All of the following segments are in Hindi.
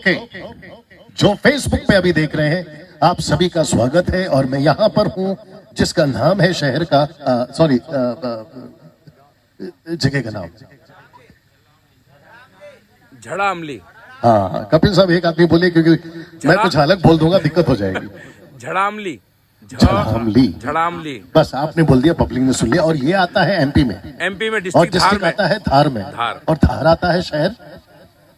ओके, जो फेसबुक पे अभी देख रहे हैं आप सभी का स्वागत है। और मैं यहां पर हूं जिसका नाम है शहर का सॉरी जगह का नाम झड़ामली। हाँ कपिल साहब एक आदमी बोले क्योंकि मैं कुछ अलग बोल दूंगा दिक्कत हो जाएगी। झड़ामली झड़ामली, झड़ामली बस आपने बोल दिया, पब्लिक ने सुन लिया। और ये आता है एमपी में, एमपी में, और डिस्ट्रिक्ट आता है धार में, धार। और धार आता है शहर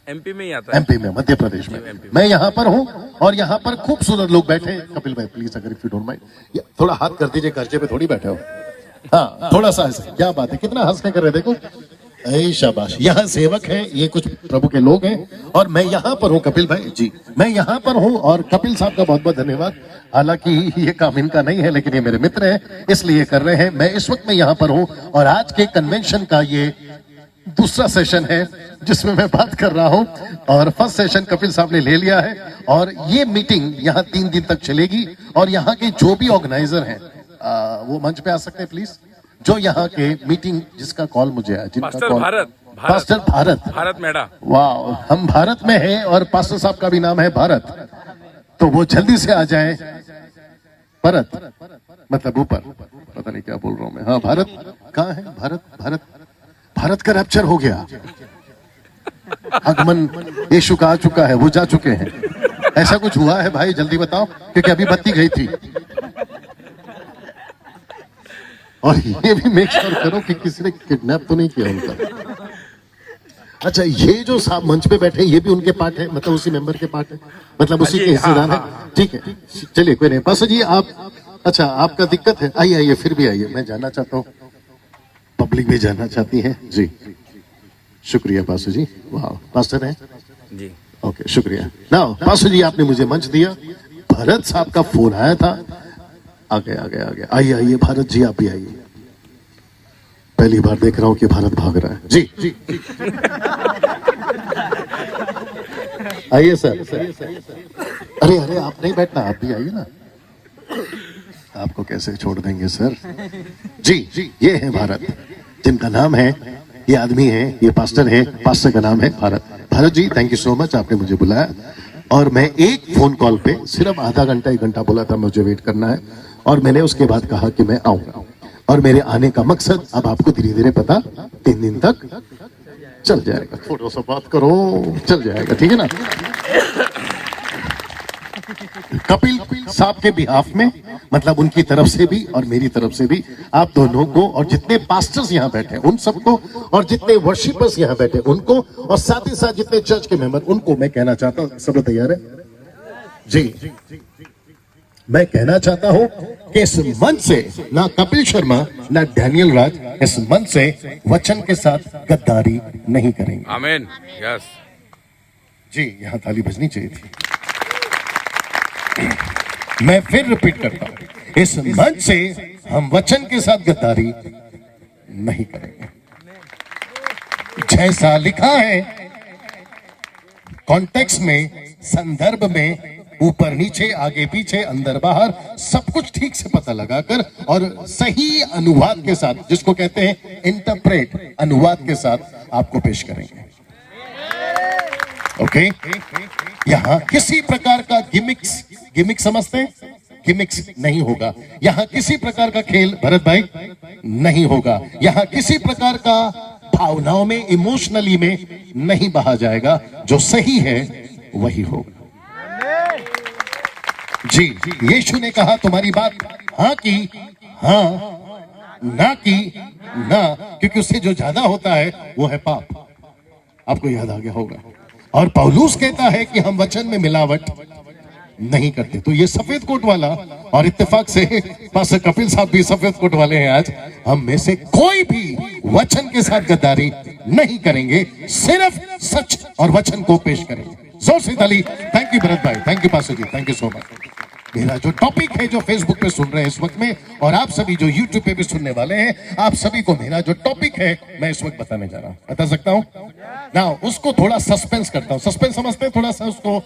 एमपी में ही आता है, एमपी में, मध्य प्रदेश में। मैं यहाँ पर हूँ और यहाँ पर खूबसूरत लोग बैठे हैं। कपिल भाई प्लीज अगर इफ यू डोंट माइंड थोड़ा हाथ कर दीजिए, कर्जे पे थोड़ी बैठे हो। हाँ थोड़ा सा ऐसे, क्या बात है, कितना हंसने कर रहे देखो। ऐ शाबाश, यहाँ सेवक हैं, ये कुछ प्रभु के लोग हैं और मैं यहाँ पर हूँ। कपिल भाई जी मैं यहाँ पर हूँ और कपिल साहब का बहुत बहुत धन्यवाद। हालांकि ये काम इनका नहीं है लेकिन ये मेरे मित्र हैं इसलिए कर रहे हैं। मैं इस वक्त में यहाँ पर हूँ और आज के कन्वेंशन का ये दूसरा सेशन है जिसमें मैं बात कर रहा हूँ। और फर्स्ट सेशन कपिल साहब ने ले लिया है और ये मीटिंग यहाँ 3 दिन तक चलेगी। और यहाँ के जो भी ऑर्गेनाइजर हैं वो मंच पे आ सकते हैं प्लीज। जो यहाँ के मीटिंग जिसका कॉल मुझे आया, जिनका कॉल पास्टर भारत मेडा, वाह हम भारत में हैं और पास्टर साहब का भी नाम है भारत, तो वो जल्दी से आ जाए। भारत मतलब ऊपर, पता नहीं क्या बोल रहा हूँ मैं। हाँ भारत कहाँ है, भारत भारत भारत का रैप्चर हो गया, आगमन यीशु का आ चुका है, वो जा चुके हैं, ऐसा कुछ हुआ है भाई जल्दी बताओ क्योंकि अभी बत्ती गई थी। और ये भी मेक श्योर करो कि किसी ने किडनैप तो नहीं किया उनका। अच्छा ये जो साहब मंच पे बैठे ये भी उनके पार्ट है, मतलब उसी मेंबर के पार्ट है, मतलब उसी के हिस्सेदार है। ठीक है चलिए कोई नहीं। पास्टर जी आप, अच्छा आपका दिक्कत है, आइए आइए फिर भी आइए, मैं जानना चाहता हूँ, पब्लिक भी जानना चाहती है जी। शुक्रिया पास्टर जी, वाह पास्टर है जी, ओके शुक्रिया। ना पास्टर जी आपने मुझे मंच दिया, भरत साहब का फोन आया था, आ गए आइए आइए भारत जी आप भी आइए। पहली बार देख रहा हूं कि भारत भाग रहा है जी जी आइए सर। अरे अरे आप नहीं बैठना, आप भी आइए ना, आपको कैसे छोड़ देंगे सर जी। ये है भारत जिनका नाम है, ये आदमी है, ये पास्टर है, पास्टर का नाम है भारत। भारत जी थैंक यू सो मच, आपने मुझे बुलाया और मैं एक फोन कॉल पे सिर्फ आधा घंटा 1 घंटा बोला था मुझे वेट करना है और मैंने उसके बाद कहा कि मैं आऊंगा। और मेरे आने का मकसद अब आपको धीरे धीरे पता 3 दिन तक चल जाएगा। थोड़ा सा बात करो, चल जाएगा, ठीक है ना। कपिल साहब के बिहाफ में, मतलब उनकी तरफ से भी और मेरी तरफ से भी आप दोनों को और जितने पास्टर्स यहाँ बैठे उन सबको और जितने वर्शिपर्स यहाँ बैठे उनको और साथ ही साथ जितने चर्च के मेंबर उनको मैं कहना चाहता हूँ, सब तैयार है जी। मैं कहना चाहता हूं कि इस मंच से ना कपिल शर्मा ना डैनियल राज इस मंच से वचन के साथ गद्दारी नहीं करेंगे। आमीन, यस जी। यहां ताली बजनी चाहिए थी। मैं फिर रिपीट करता हूं, इस मंच से हम वचन के साथ गद्दारी नहीं करेंगे। जैसा लिखा है कॉन्टेक्स्ट में, संदर्भ में, ऊपर नीचे, आगे पीछे, अंदर बाहर, सब कुछ ठीक से पता लगाकर और सही अनुवाद के साथ, जिसको कहते हैं इंटरप्रेट, अनुवाद के साथ आपको पेश करेंगे। ओके यहाँ किसी प्रकार का गिमिक्स समझते हैं, गिमिक्स नहीं होगा यहाँ। किसी प्रकार का खेल भरत भाई नहीं होगा यहाँ। किसी प्रकार का भावनाओं में, इमोशनली में नहीं बहा जाएगा। जो सही है वही होगा जी। यीशु ने कहा तुम्हारी बात हाँ की हाँ, ना की ना, क्योंकि उससे जो ज्यादा होता है वो है पाप। आपको याद आ गया होगा। और पौलुस कहता है कि हम वचन में मिलावट नहीं करते। तो ये सफेद कोट वाला, और इत्तेफाक से पास्टर कपिल साहब भी सफेद कोट वाले हैं आज, हम में से कोई भी वचन के साथ गद्दारी नहीं करेंगे, सिर्फ सच और वचन को पेश करेंगे। जोर से ताली। थैंक यू भरत भाई, thank you pastor ji, thank you so much. मेरा जो टॉपिक है, जो फेसबुक पे सुन रहे हैं इस वक्त में और आप सभी जो यूट्यूब पे भी सुनने वाले हैं, आप सभी को मेरा जो टॉपिक है मैं इस वक्त बताने जा रहा हूं। बता सकता हूं ना, उसको थोड़ा सस्पेंस करता हूं। सस्पेंस समझते हैं, थोड़ा सा उसको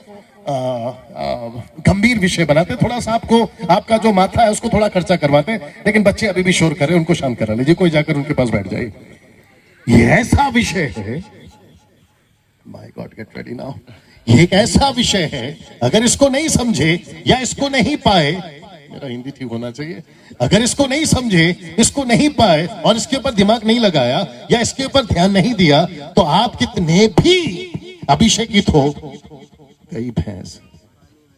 गंभीर विषय बनाते, थोड़ा सा आपको, आपका जो माथा है उसको थोड़ा खर्चा करवाते हैं। लेकिन बच्चे अभी भी शोर कर रहे हैं, उनको शांत करा लीजिए, कोई जाकर उनके पास बैठ जाए। ये ऐसा विषय है, my God get ready now, ये एक ऐसा विषय है, अगर इसको नहीं समझे या इसको नहीं पाए, मेरा हिंदी ठीक होना चाहिए, अगर इसको नहीं समझे, इसको नहीं पाए और इसके ऊपर दिमाग नहीं लगाया या इसके ऊपर ध्यान नहीं दिया, तो आप कितने भी अभिषेकित हो, गई भैंस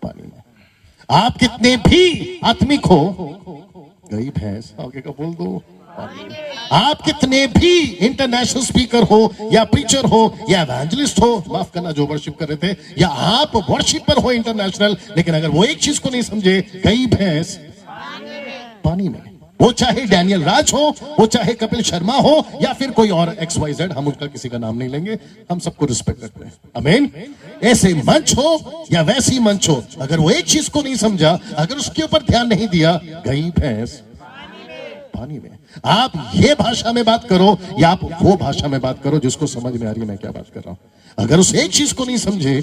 पानी में। आप कितने भी आत्मिक हो, गई भैंस, आगे का बोल दो, आप कितने भी इंटरनेशनल स्पीकर हो या प्रीचर हो या एवेंजलिस्ट हो, माफ करना जो वर्शिप कर रहे थे, या आप वर्शिपर हो इंटरनेशनल, लेकिन अगर वो एक चीज को नहीं समझे, गई भैंस पानी में। वो चाहे डैनियल राज हो, वो चाहे कपिल शर्मा हो, या फिर कोई और XYZ, हम उनका किसी का नाम नहीं लेंगे, हम सबको रिस्पेक्ट करते हैं, आमीन। ऐसे मंच हो या वैसी मंच हो, अगर वो एक चीज को नहीं समझा, अगर उसके ऊपर ध्यान नहीं दिया, गई भैंस पानी में। आप ये भाषा में बात करो या आप वो भाषा में बात करो जिसको समझ में आ रही है मैं क्या बात कर रहा हूं, अगर उस एक चीज को नहीं समझे,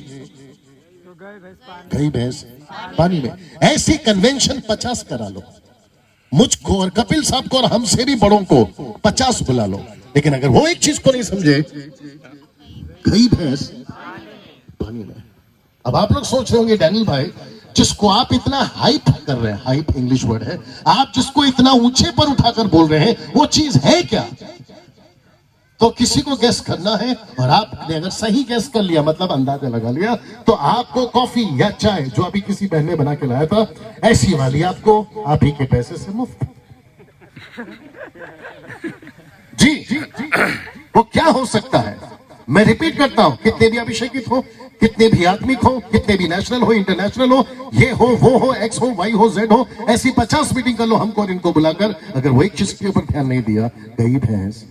गई भैंस पानी में। ऐसी कन्वेंशन 50 करा लो, मुझको और कपिल साहब को और हमसे भी बड़ों को 50 बुला लो, लेकिन अगर वो एक चीज को नहीं समझे, गई भैंस पानी में। अब आप लोग सोच रहे होंगे, डैनियल भाई, जिसको आप इतना हाइप कर रहे हैं, हाइप इंग्लिश वर्ड है, आप जिसको इतना ऊंचे पर उठाकर बोल रहे हैं, वो चीज है क्या? तो किसी को गैस करना है, और आपने अगर सही गैस कर लिया, मतलब अंदाजा लगा लिया, तो आपको कॉफी या चाय, जो अभी किसी बहन ने बना के लाया था, ऐसी वाली आपको आप ही के पैसे से मुफ्त। जी, वो क्या हो सकता है? मैं रिपीट करता हूं, कितने भी अभिषेकित हो, कितने भी आत्मिक हो, कितने भी नेशनल हो, इंटरनेशनल हो, ये हो, वो हो, X हो, Y हो, Z हो, ऐसी 50 मीटिंग कर लो हमको और इनको बुलाकर, अगर वो एक चीज के ऊपर ध्यान नहीं दिया, गई भैंस।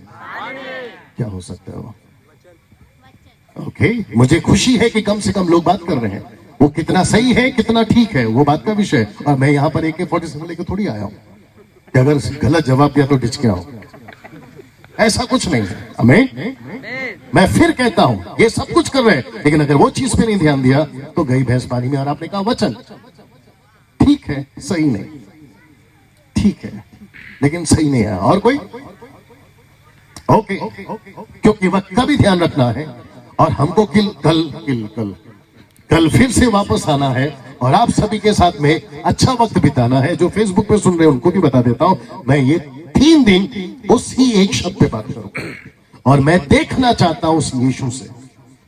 क्या हो सकता है वो? ओके, मुझे खुशी है कि कम से कम लोग बात कर रहे हैं। वो कितना सही है, कितना ठीक है, वो बात का विषय। और मैं यहाँ पर AK-47 लेकर थोड़ी आया हूं कि अगर गलत जवाब दिया तो डिच के आओ, ऐसा कुछ नहीं है। हमें, मैं फिर कहता हूं, ये सब कुछ कर रहे हैं, लेकिन अगर वो चीज पे नहीं ध्यान दिया, तो गई भैंस पानी में। और आपने कहा वचन ठीक है, सही नहीं, ठीक है, लेकिन सही नहीं है। और कोई? ओके, क्योंकि वक्त का भी ध्यान रखना है, और हमको कल फिर से वापस आना है, और आप सभी के साथ में अच्छा वक्त बिताना है। जो फेसबुक पे सुन रहे हैं उनको भी बता देता हूं, मैं ये 3 दिन उसी एक शब्द पे बात करूं, और मैं देखना चाहता हूं उस यीशु से,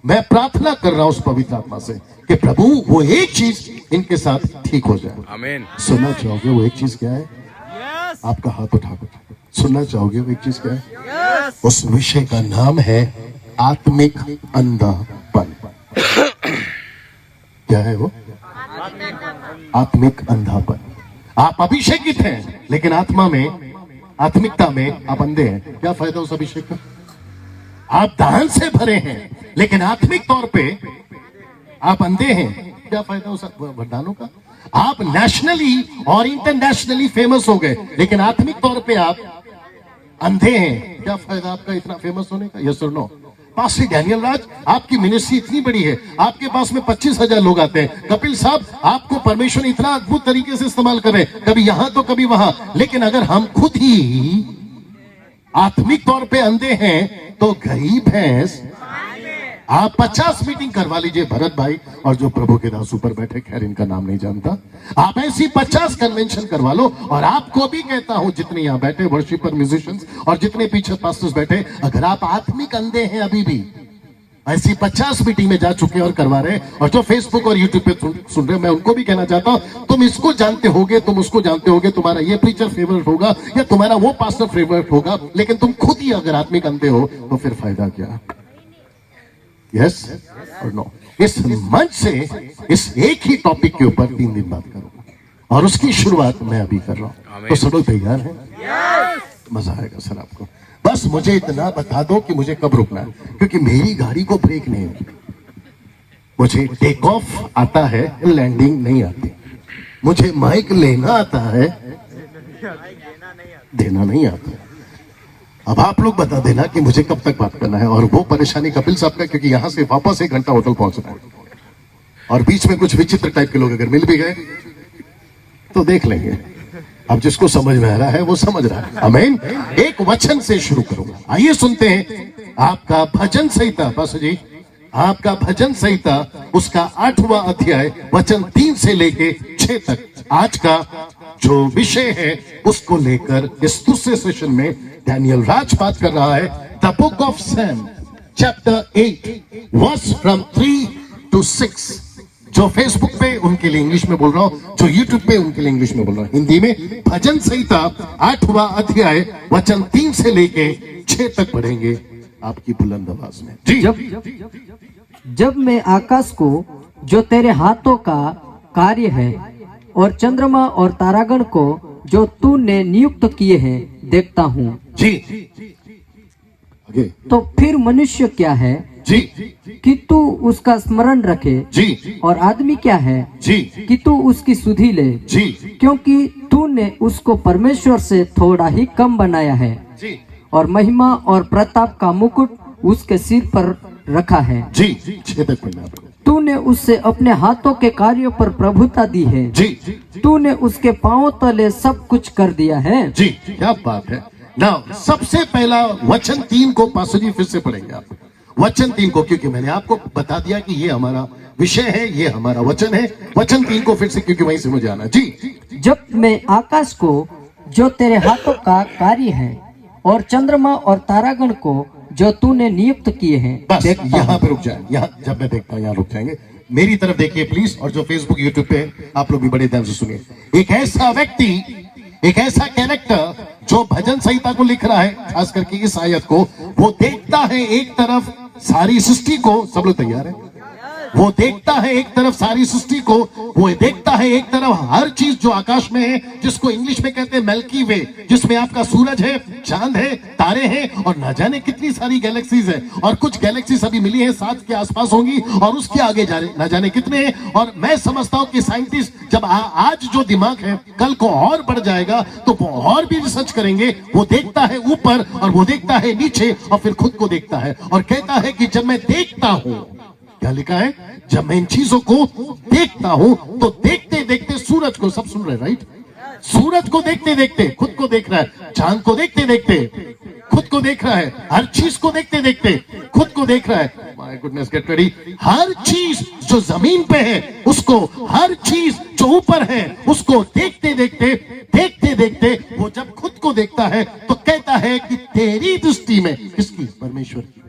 मैं प्रार्थना कर रहा हूं उस पवित्र आत्मा से कि प्रभु वो एक चीज इनके साथ ठीक हो जाए। आमीन। सुनना चाहोगे वो एक चीज क्या है? आपका हाथ उठाकर सुनना चाहोगे वो एक चीज क्या है? उस विषय का नाम है आत्मिक अंधापन। क्या है वो? आत्मिक अंधापन। आप अभिषेकित हैं, लेकिन आत्मा में, आत्मिकता में आप अंधे हैं। क्या फायदा उस अभिषेक का? आप दान से भरे हैं, लेकिन आत्मिक तौर पे आप अंधे हैं। क्या फायदा उस वरदानों का? आप नेशनली और इंटरनेशनली फेमस हो गए, लेकिन आत्मिक तौर पे आप अंधे हैं। क्या फायदा आपका इतना फेमस होने का? यस और नो? पास्टर डैनियल राज, आपकी मिनिस्ट्री इतनी बड़ी है, आपके पास में 25,000 लोग आते हैं। कपिल साहब, आपको परमेश्वर इतना अद्भुत तरीके से इस्तेमाल कर रहे हैं, कभी यहां तो कभी वहां, लेकिन अगर हम खुद ही आत्मिक तौर पे अंधे हैं, तो गई भैंस। आप 50 मीटिंग करवा लीजिए भरत भाई, और जो प्रभु के दास ऊपर बैठे, खैर इनका नाम नहीं जानता, आप ऐसी 50 कन्वेंशन करवा लो। और आपको भी कहता हूं, जितने यहां बैठे वर्शिपर, म्यूजिशियंस, और जितने पीछे पास्टर्स बैठे, अगर आप आत्मिक अंधे हैं अभी भी, ऐसी 50 मीटिंग में जा चुके और करवा रहे हैं, और जो फेसबुक और यूट्यूब पे सुन रहे हैं, मैं उनको भी कहना चाहता हूं, तुम इसको जानते होगे, तुम उसको जानते होगे, तुम्हारा ये प्रीचर फेवरेट होगा या तुम्हारा वो पास्टर फेवरेट होगा, लेकिन तुम खुद ही अगर आत्मिक अंधे हो, तो फिर फायदा क्या? यस और नो? इस मंच से इस एक ही टॉपिक के ऊपर 3 दिन बात करूंगा, और उसकी शुरुआत मैं अभी कर रहा हूं। तो सब लोग तैयार हैं? मजा आएगा सर आपको। बस मुझे इतना बता दो कि मुझे कब रुकना है, क्योंकि मेरी गाड़ी को ब्रेक नहीं है। मुझे टेक ऑफ आता है, लैंडिंग नहीं आती। मुझे माइक लेना आता है, देना नहीं आता। अब आप लोग बता देना कि मुझे कब तक बात करना है। और वो परेशानी कपिल साहब का, क्योंकि यहां से वापस 1 घंटा होटल पहुंचना है, और बीच में कुछ विचित्र टाइप के लोग अगर मिल भी गए तो देख लेंगे। अब जिसको समझ में आ रहा है वो समझ रहा है। आमीन। एक वचन से शुरू करूंगा, आइए सुनते हैं। आपका भजन संहिता, बस जी आपका भजन संहिता उसका 8वां अध्याय वचन 3 से लेके 6 तक आज का जो विषय है उसको लेकर इस दूसरे सेशन में डैनियल राज बात कर रहा है। The book of Psalm chapter 8 verse from 3 to 6। जो फेसबुक पे उनके लिए इंग्लिश में बोल रहा हूं, जो यूट्यूब पे उनके लिए इंग्लिश में बोल रहा हूं। हिंदी में भजन संहिता 8वां अध्याय वचन 3 से लेके 6 तक पढ़ेंगे आपकी बुलंद आवाज में जी। जब मैं आकाश को जो तेरे हाथों का कार्य है और चंद्रमा और तारागण को जो तूने नियुक्त किए हैं देखता हूँ जी। आगे तो फिर मनुष्य क्या है जी कि तू उसका स्मरण रखे जी और आदमी क्या है जी कि तू उसकी सुधि ले, जी क्योंकि तूने उसको परमेश्वर से थोड़ा ही कम बनाया है जी और महिमा और प्रताप का मुकुट उसके सिर पर रखा है। जी 6 तक पढ़ना आपको। तूने उससे अपने हाथों के कार्यों पर प्रभुता दी है। जी तूने उसके पांवों तले सब कुछ कर दिया है। जी क्या बात है। नाउ सबसे पहला वचन 3 को पास्टर जी फिर से पढ़ेंगे आप, वचन 3 को, क्योंकि मैंने आपको बता दिया कि ये हमारा विषय है, ये हमारा वचन है। वचन 3 को फिर से, क्योंकि वहीं से मुझे आना जी। जब मैं आकाश को जो तेरे हाथों का कार्य है और चंद्रमा और तारागण को जो तूने नियुक्त किए हैं बस यहाँ पे रुक जाए। यहाँ जब मैं देखता हूँ यहाँ रुक जाएंगे। मेरी तरफ देखिए प्लीज, और जो फेसबुक यूट्यूब पे आप लोग भी बड़े ध्यान से सुनिए। एक ऐसा व्यक्ति, एक ऐसा कैरेक्टर जो भजन संहिता को लिख रहा है, खास करके इस आयत को, वो देखता है एक तरफ सारी सृष्टि को, सब लोग तैयार है, वो देखता है एक तरफ सारी सृष्टि को, वो देखता है एक तरफ हर चीज जो आकाश में है, जिसको इंग्लिश में कहते हैं मिल्की वे, जिसमें आपका सूरज है, चांद है, तारे हैं और ना जाने कितनी सारी गैलेक्सीज है, और कुछ गैलेक्सीज अभी मिली है 7 के आसपास होंगी और उसके आगे ना जाने कितने हैं। और मैं समझता हूं कि साइंटिस्ट जब आज जो दिमाग है कल को और बढ़ जाएगा तो वो और भी रिसर्च करेंगे। वो देखता है ऊपर और वो देखता है नीचे और फिर खुद को देखता है और कहता है कि जब मैं देखता हूं, क्या लिखा है, जब मैं इन चीजों को देखता हूं तो देखते देखते सूरज को, सब सुन रहे राइट, सूरज को देखते देखते खुद को देख रहा है, चांद को देखते देखते खुद को देख रहा है, हर चीज को देखते देखते खुद को देख रहा है। My goodness, get ready. हर चीज जो जमीन पे है उसको, हर चीज जो ऊपर है उसको देखते देखते वो जब खुद को देखता है तो कहता है कि तेरी दृष्टि में, किसकी, परमेश्वर की,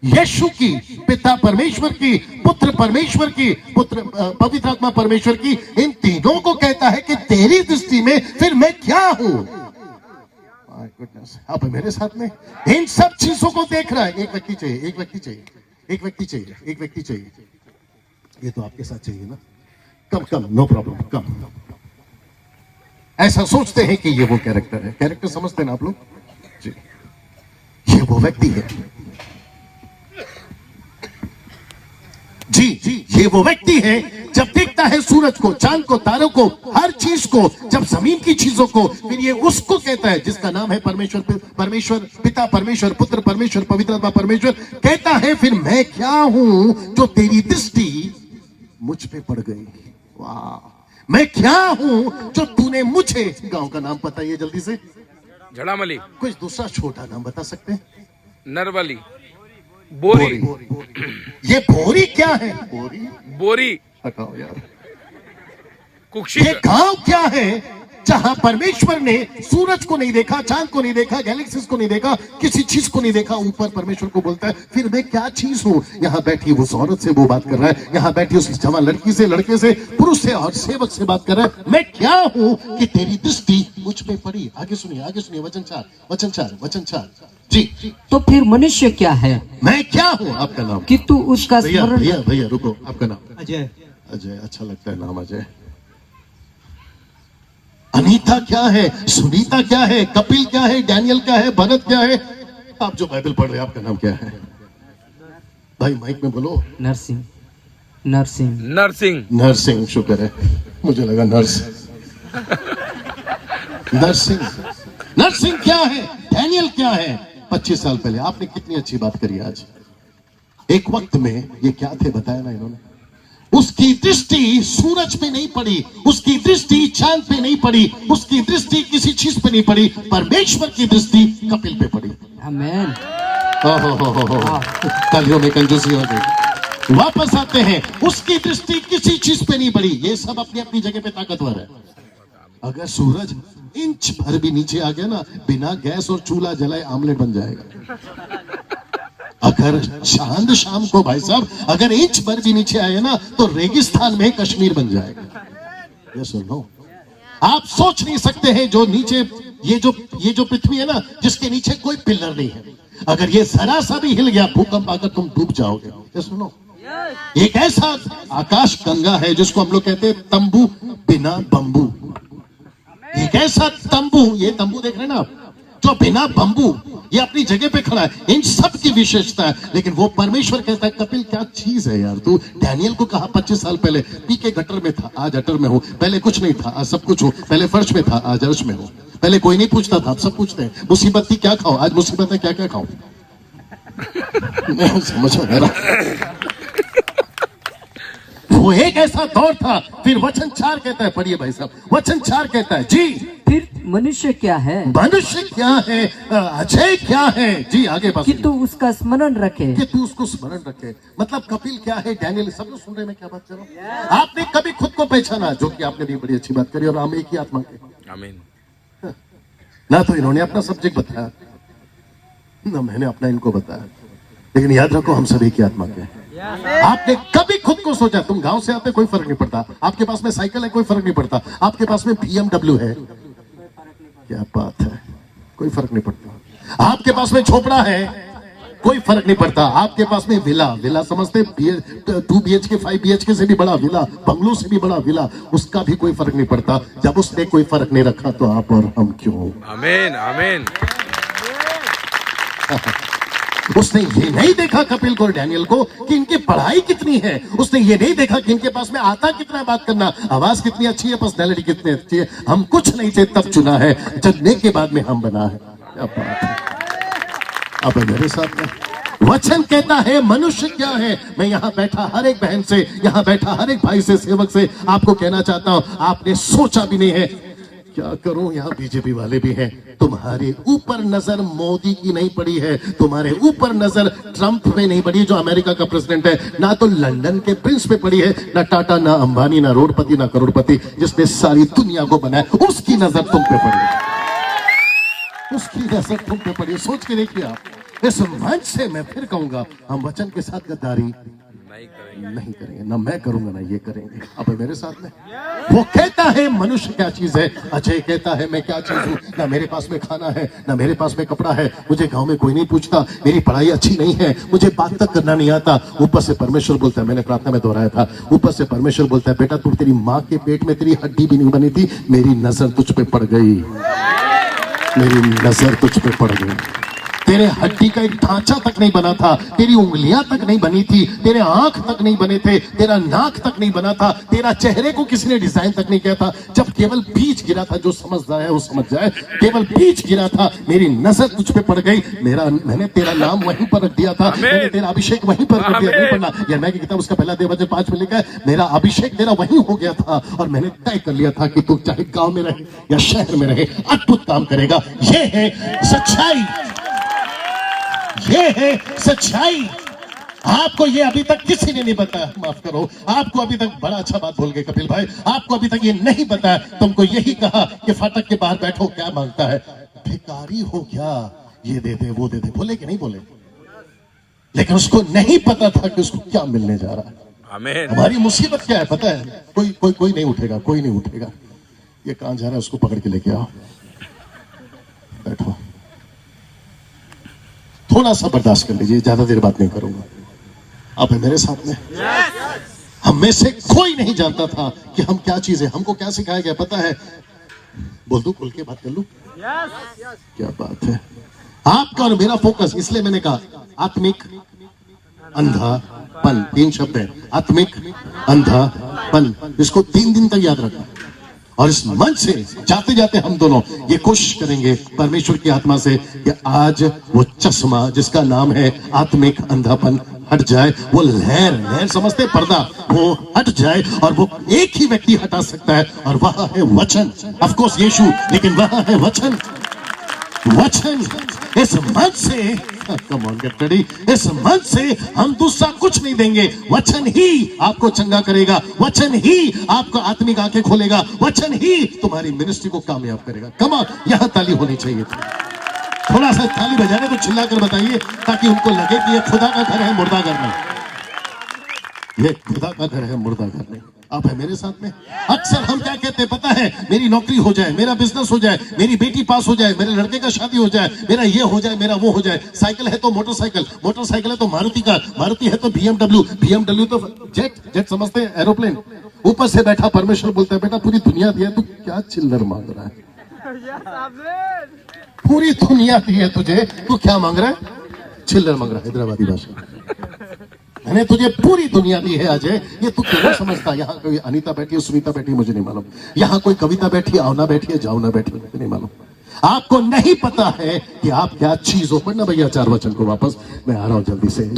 यीशु की, पिता परमेश्वर की, पुत्र परमेश्वर की, पुत्र पवित्र आत्मा परमेश्वर की, इन तीनों को कहता है कि तेरी दृष्टि में फिर मैं क्या हूं। आप मेरे साथ में इन सब चीजों को देख रहा है। एक व्यक्ति चाहिए, एक व्यक्ति चाहिए, एक व्यक्ति चाहिए, एक व्यक्ति चाहिए। ये तो आपके साथ चाहिए ना, कम नो प्रॉब्लम, कम। ऐसा सोचते हैं कि ये वो कैरेक्टर है, कैरेक्टर समझते हैं ना आप लोग जी, ये वो व्यक्ति है जी, ये वो व्यक्ति है जब देखता है सूरज को, चांद को, तारों को, हर चीज को, जब जमीन की चीजों को, फिर ये उसको कहता है जिसका नाम है परमेश्वर, परमेश्वर पिता परमेश्वर, पुत्र परमेश्वर, पवित्र आत्मा परमेश्वर, कहता है फिर मैं क्या हूं जो तेरी दृष्टि मुझ पे पड़ गई। वाह, मैं क्या हूं जो तूने मुझे, गांव का नाम पता है जल्दी से, झड़ामली, कुछ दूसरा छोटा नाम बता सकते हैं, नरवली, बोरी, ये बोरी क्या है, बोरी, हटाओ यार, कुक्षी, ये गांव क्या है जहां परमेश्वर ने सूरज को नहीं देखा, चांद को नहीं देखा, गैलेक्सीज को नहीं देखा, किसी चीज को नहीं देखा, ऊपर परमेश्वर को बोलता है फिर मैं क्या चीज हूं। यहां बैठी उस औरत से वो बात कर रहा है, यहां बैठी उस जवान लड़की से, लड़के से, पुरुष से और सेवक से बात कर रहा है, मैं क्या हूं कि तेरी दृष्टि मुझ पे पड़ी। आगे सुनिए, आगे सुनिए, वचन 4 जी। तो फिर मनुष्य क्या है, मैं क्या हूं, आपका नाम, कि तू उसका भैया स्मरण, भैया भैया रुको, आपका नाम, अजय, अजय, अच्छा लगता है नाम अजय। अनीता क्या है, सुनीता क्या है, कपिल क्या है, डैनियल क्या है, भरत क्या है, आप जो बाइबल पढ़ रहे हैं आपका नाम क्या है भाई, माइक में बोलो। नरसिंह, नरसिंह, नरसिंह, नरसिंह, शुक्र है, मुझे लगा नर्स। नरसिंह क्या है, डैनियल क्या है। 25 साल पहले आपने कितनी अच्छी बात करी आज। एक वक्त में ये क्या थे बताया ना इन्होंने, उसकी दृष्टि सूरज पे नहीं पड़ी, उसकी दृष्टि चांद पे नहीं पड़ी, उसकी दृष्टि किसी चीज पे नहीं पड़ी, परमेश्वर की दृष्टि कपिल पे पड़ी। आमेन। तालियों में कंजूसी हो गई। वापस आते हैं, उसकी दृष्टि किसी चीज पे नहीं पड़ी। ये सब अपनी अपनी जगह पे ताकतवर है। अगर सूरज इंच भर भी नीचे आ गया ना, बिना गैस और चूल्हा जलाए आमलेट बन जाएगा। अगर चांद शाम को भाई साहब अगर इंच भर भी नीचे आए ना, तो रेगिस्तान में कश्मीर बन जाएगा। ये सुनो, आप सोच नहीं सकते हैं जो नीचे ये जो पृथ्वी है ना, जिसके नीचे कोई पिलर नहीं है, अगर ये जरा सा भी हिल गया, भूकंप आकर तुम डूब जाओगे। ये सुनो, एक ऐसा आकाश गंगा है जिसको हम लोग कहते हैं तंबू बिना बंबू। एक ऐसा तंबू, ये तंबू देख रहे हैं ना आप, जो बिना बंबू ये अपनी जगह पे खड़ा है। इन सब की विशेषता है, लेकिन वो परमेश्वर कहता है कपिल क्या चीज है यार तू। डैनियल को कहा 25 साल पहले पी के गटर में था, आज अटर में हूं। पहले कुछ नहीं था, आज सब कुछ हूं। पहले फर्श में था, आज अर्श में हूं। पहले कोई नहीं पूछता था, अब सब पूछते हैं। मुसीबत थी क्या खाओ, आज मुसीबत है क्या क्या खाओ। समझो मेरा, वो एक ऐसा दौर था। फिर वचन 4 कहता है, पढ़िए भाई साहब, वचन 4 कहता है जी, फिर मनुष्य क्या है, मनुष्य क्या है, अजय क्या है जी, आगे बात, कि तू उसका स्मरण रखे, कि तू उसको स्मरण रखे। मतलब कपिल क्या है, डैनियल, सब लोग सुन रहे हैं मैं क्या बात कर रहा हूँ। आपने कभी खुद को पहचाना, जो कि आपने भी बड़ी अच्छी बात करी, और हम एक ही आत्मा के। आमीन। ना तो इन्होंने अपना सब्जेक्ट बताया, ना मैंने अपना इनको बताया, लेकिन याद रखो हम सभी की आत्मा के। आपने कभी खुद को सोचा, तुम गांव से आते कोई फर्क नहीं पड़ता, आपके पास में साइकिल है कोई फर्क नहीं पड़ता, आपके पास में BMW है, क्या बात है, कोई फर्क नहीं पड़ता, आपके पास में झोपड़ा है कोई फर्क नहीं पड़ता, आपके पास में विला समझते 2 BHK 5 BHK से भी बड़ा विला, बंगलो से भी बड़ा विला, उसका भी कोई फर्क नहीं पड़ता। जब उसने कोई फर्क नहीं रखा तो आप और हम क्यों। आमीन आमीन। उसने ये नहीं देखा कपिल को और डैनियल को कि इनकी पढ़ाई कितनी है, उसने ये नहीं देखा कि इनके पास में आता कितना है बात करना, आवाज कितनी अच्छी है, पर्सनैलिटी कितनी अच्छी है। हम कुछ नहीं थे तब चुना है, चुनने के बाद में हम बना है। क्या बात है। अब मेरे साथ में वचन कहता है मनुष्य क्या है। मैं यहाँ बैठा हर एक बहन से, यहाँ बैठा हर एक भाई से, सेवक से आपको कहना चाहता हूँ, आपने सोचा भी नहीं है, क्या करूं, यहाँ बीजेपी वाले भी हैं, तुम्हारे ऊपर नजर मोदी की नहीं पड़ी है, तुम्हारे ऊपर नजर ट्रंप पे नहीं पड़ी जो अमेरिका का प्रेसिडेंट है, ना तो लंदन के प्रिंस पे पड़ी है, ना टाटा, ना अंबानी, ना रोडपति, ना करोड़पति, जिसने सारी दुनिया को बनाया, उसकी नजर तुम पे पड़ी है, उसकी नजर तुम पे पड़ी है। सोच के देखिए आप। इस मंच से मैं फिर कहूंगा, हम वचन के साथ गद्दारी नहीं करेंगे, ना मैं करूंगा ना ये करेंगे। अब मेरे साथ में वो कहता है मनुष्य क्या चीज है, अजय कहता है मैं क्या चीज हूँ, ना मेरे पास में खाना है, ना मेरे पास में कपड़ा है, मुझे गांव में कोई नहीं पूछता, मेरी पढ़ाई अच्छी नहीं है, मुझे बात तक करना नहीं आता। ऊपर से परमेश्वर बोलता है, मैंने प्रार्थना में दोहराया था, ऊपर से परमेश्वर बोलता है बेटा तू तेरी माँ के पेट में तेरी हड्डी भी नहीं बनी थी, मेरी नजर तुझ पे पड़ गई, मेरी नजर तुझ पे पड़ गई। तेरे हड्डी का एक ढांचा तक नहीं बना था, तेरी उंगलियां तक नहीं बनी थी, तेरे आंख तक नहीं बने थे, तेरा नाक तक नहीं बना था, तेरा चेहरे को किसी ने डिजाइन तक नहीं किया था। जब केवल बीज गिरा था, जो समझता है वो समझ जाए, केवल बीज गिरा था, मेरी नजर तुझ पे पड़ गई, मैंने तेरा नाम वहीं पर रख दिया था, मैंने तेरा अभिषेक वहीं पर कर दिया। नहीं पढ़ना यिर्मयाह की किताब उसका पहला अध्याय वचन 5 में लिखा है, मेरा अभिषेक तेरा वहीं हो गया था और मैंने तय कर लिया था कि तू चाहे गांव में रहे या शहर में रहे, अद्भुत काम करेगा। ये है सच्चाई, ये है सच्चाई। आपको ये अभी तक किसी ने नहीं बताया, माफ करो, आपको अभी तक बड़ा अच्छा बात बोल गए कपिल भाई, आपको अभी तक ये नहीं बताया, तुमको यही कहा कि फाटक के बाहर बैठो, क्या मांगता है, भिखारी हो क्या, ये दे दे वो दे दे, बोले कि नहीं बोले, लेकिन उसको नहीं पता था कि उसको क्या मिलने जा रहा है। आमीन। हमारी मुसीबत क्या है पता है, कोई नहीं उठेगा, कोई नहीं उठेगा, ये कहां जा रहा है उसको पकड़ के लेके आओ, बैठो, थोड़ा सा बर्दाश्त कर लीजिए, ज्यादा देर बात नहीं करूंगा। आप है मेरे साथ में। हम में से कोई नहीं जानता था कि हम क्या चीज है, हमको क्या सिखाया गया पता है, बोल दू, खुल के बात कर लू, क्या बात है। आपका और मेरा फोकस, इसलिए मैंने कहा आत्मिक अंधापन, 3 शब्द है, आत्मिक अंधापन, इसको 3 दिन तक याद रखना। और इस मंच से जाते जाते हम दोनों ये कोशिश करेंगे परमेश्वर की आत्मा से कि आज वो चश्मा जिसका नाम है आत्मिक अंधापन हट जाए, वो लहर समझते पर्दा, वो हट जाए, और वो एक ही व्यक्ति हटा सकता है, और वह है वचन, ऑफ कोर्स यीशु, लेकिन वह है वचन। वचन इस मंच से, कम ऑन गेट रेडी, इस मंच से हम दूसरा कुछ नहीं देंगे। वचन ही आपको चंगा करेगा, वचन ही आपको आत्मिक आंखें खोलेगा, वचन ही तुम्हारी मिनिस्ट्री को कामयाब करेगा। कम ऑन, यहां ताली होनी चाहिए थी। थोड़ा सा ताली बजाने तो चिल्ला कर बताइए, ताकि उनको लगे कि ये खुदा का घर है, मुर्दा घर नहीं। ये खुदा का घर है, मुर्दा घर नहीं। आप है मेरे साथ में। अक्सर हम क्या कहते हैं पता है, मेरी नौकरी हो जाए, मेरा बिजनेस हो जाए, मेरी बेटी पास हो जाए, मेरे लड़के का शादी हो जाए, मेरा ये हो जाए, मेरा वो हो जाए। साइकिल है तो मोटरसाइकिल, मोटरसाइकिल है तो मारुति कार, मारुति है तो बीएमडब्ल्यू, बीएमडब्ल्यू तो जेट, जेट समझते हैं एरोप्लेन। ऊपर से बैठा परमेश्वर बोलता है बेटा पूरी दुनिया दी है, तू क्या चिल्लर मांग रहा है? पूरी दुनिया दी है तुझे, तू क्या मांग रहा है? चिल्लर मांग रहा है, हैदराबादी भाषा। मैंने तुझे पूरी दुनिया दी है अजय, ये तू क्यों समझता? यहाँ कोई अनीता बैठी है, सुनीता बैठी है, मुझे नहीं मालूम। यहाँ कोई कविता बैठी है, आवना बैठी है, जाओना बैठी है, मुझे नहीं मालूम। आपको नहीं पता है कि आप क्या चीज हो। पढ़ना भैया 4 वचन को वापस, मैं आ रहा हूँ जल्दी से।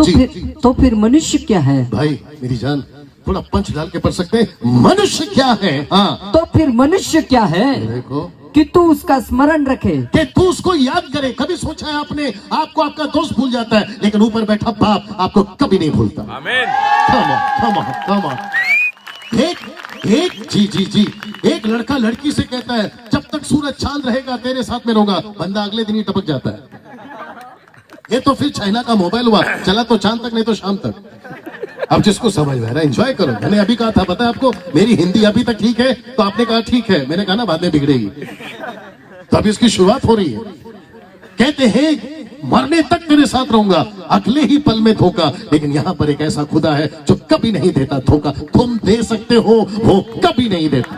तो फिर मनुष्य क्या है? भाई मेरी जान, थोड़ा पंच डाल के पढ़ सकते हैं। मनुष्य क्या है? हाँ, तो फिर मनुष्य क्या है? देखो कि तू उसका स्मरण रखे, कि तू उसको याद करे। कभी सोचा है आपने? आपको आपका दोस्त भूल जाता है, लेकिन ऊपर बैठा बाप आपको कभी नहीं भूलता। आमीन। Come on, come on, come on। एक जी, एक लड़का लड़की से कहता है जब तक सूरज चांद रहेगा तेरे साथ में रहूंगा। बंदा अगले दिन ही टपक जाता है। ये तो फिर चाइना का मोबाइल हुआ, चला तो चांद तक, नहीं तो शाम तक। अब जिसको समझ में आ रहा है एंजॉय करो। मैंने अभी कहा था, पता है आपको, मेरी हिंदी अभी तक ठीक है, तो आपने कहा ठीक है, मैंने कहा ना बाद में बिगड़ेगी। तो अभी इसकी शुरुआत हो रही है। कहते हैं मरने तक तेरे साथ रहूंगा, अगले ही पल में धोखा। लेकिन यहाँ पर एक ऐसा खुदा है जो कभी नहीं देता धोखा। तुम दे सकते हो, वो कभी नहीं देता।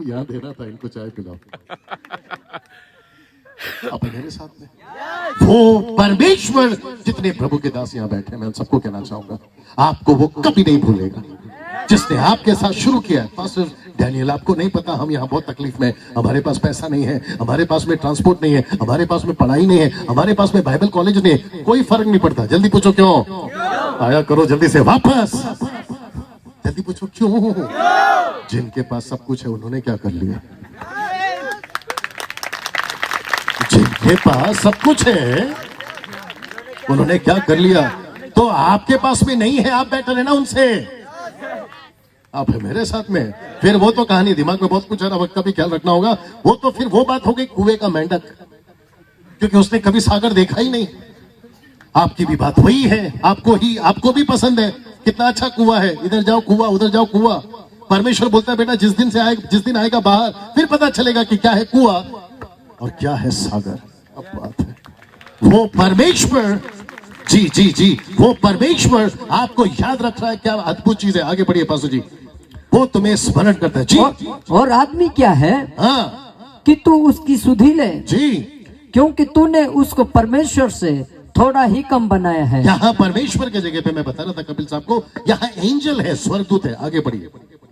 यहाँ देना था इनको, चाय पिलाओ। आप मेरे साथ में। वो परमेश्वर, जितने प्रभु के दास यहाँ बैठे, मैं उन सबको कहना चाहूंगा, आपको वो कभी नहीं भूलेगा जिसने आपके साथ शुरू किया है। पास्टर डैनियल, आपको नहीं पता हम यहाँ बहुत तकलीफ में, हमारे पास पैसा नहीं है, हमारे पास में ट्रांसपोर्ट नहीं है, हमारे पास में पढ़ाई नहीं है, हमारे पास में बाइबल कॉलेज नहीं है। कोई फर्क नहीं पड़ता। जल्दी पूछो क्यों? आया करो जल्दी से वापस। जल्दी पूछो क्यों? जिनके पास सब कुछ है उन्होंने क्या कर लिया? जिनके पास सब कुछ है उन्होंने क्या कर लिया? तो आपके पास में नहीं है, आप बेटर है ना उनसे। आप है मेरे साथ में। फिर वो तो कहानी, दिमाग में बहुत कुछ है ना, वक्त का भी ख्याल रखना होगा। वो तो फिर वो बात हो गई कुएं का मेंढक, क्योंकि उसने कभी सागर देखा ही नहीं। आपकी भी बात वही है, आपको भी पसंद है। कितना अच्छा कुआं है, इधर जाओ कुआं, उधर जाओ कुआं। परमेश्वर बोलता है बेटा जिस दिन आएगा बाहर, फिर पता चलेगा कि क्या है कुआं और क्या है सागर। अब बात है वो परमेश्वर, जी, वो परमेश्वर आपको याद रख रहा है। क्या अद्भुत चीज है। आगे बढ़िए पासु जी। वो तुम्हें स्मरण करता है जी। और आदमी क्या है? हाँ, कि तू उसकी सुधि ले जी, क्योंकि तूने उसको परमेश्वर से थोड़ा ही कम बनाया है। यहाँ परमेश्वर के जगह पे मैं बता रहा था कपिल साहब को, यहाँ एंजल है, स्वर्गदूत है। आगे बढ़िए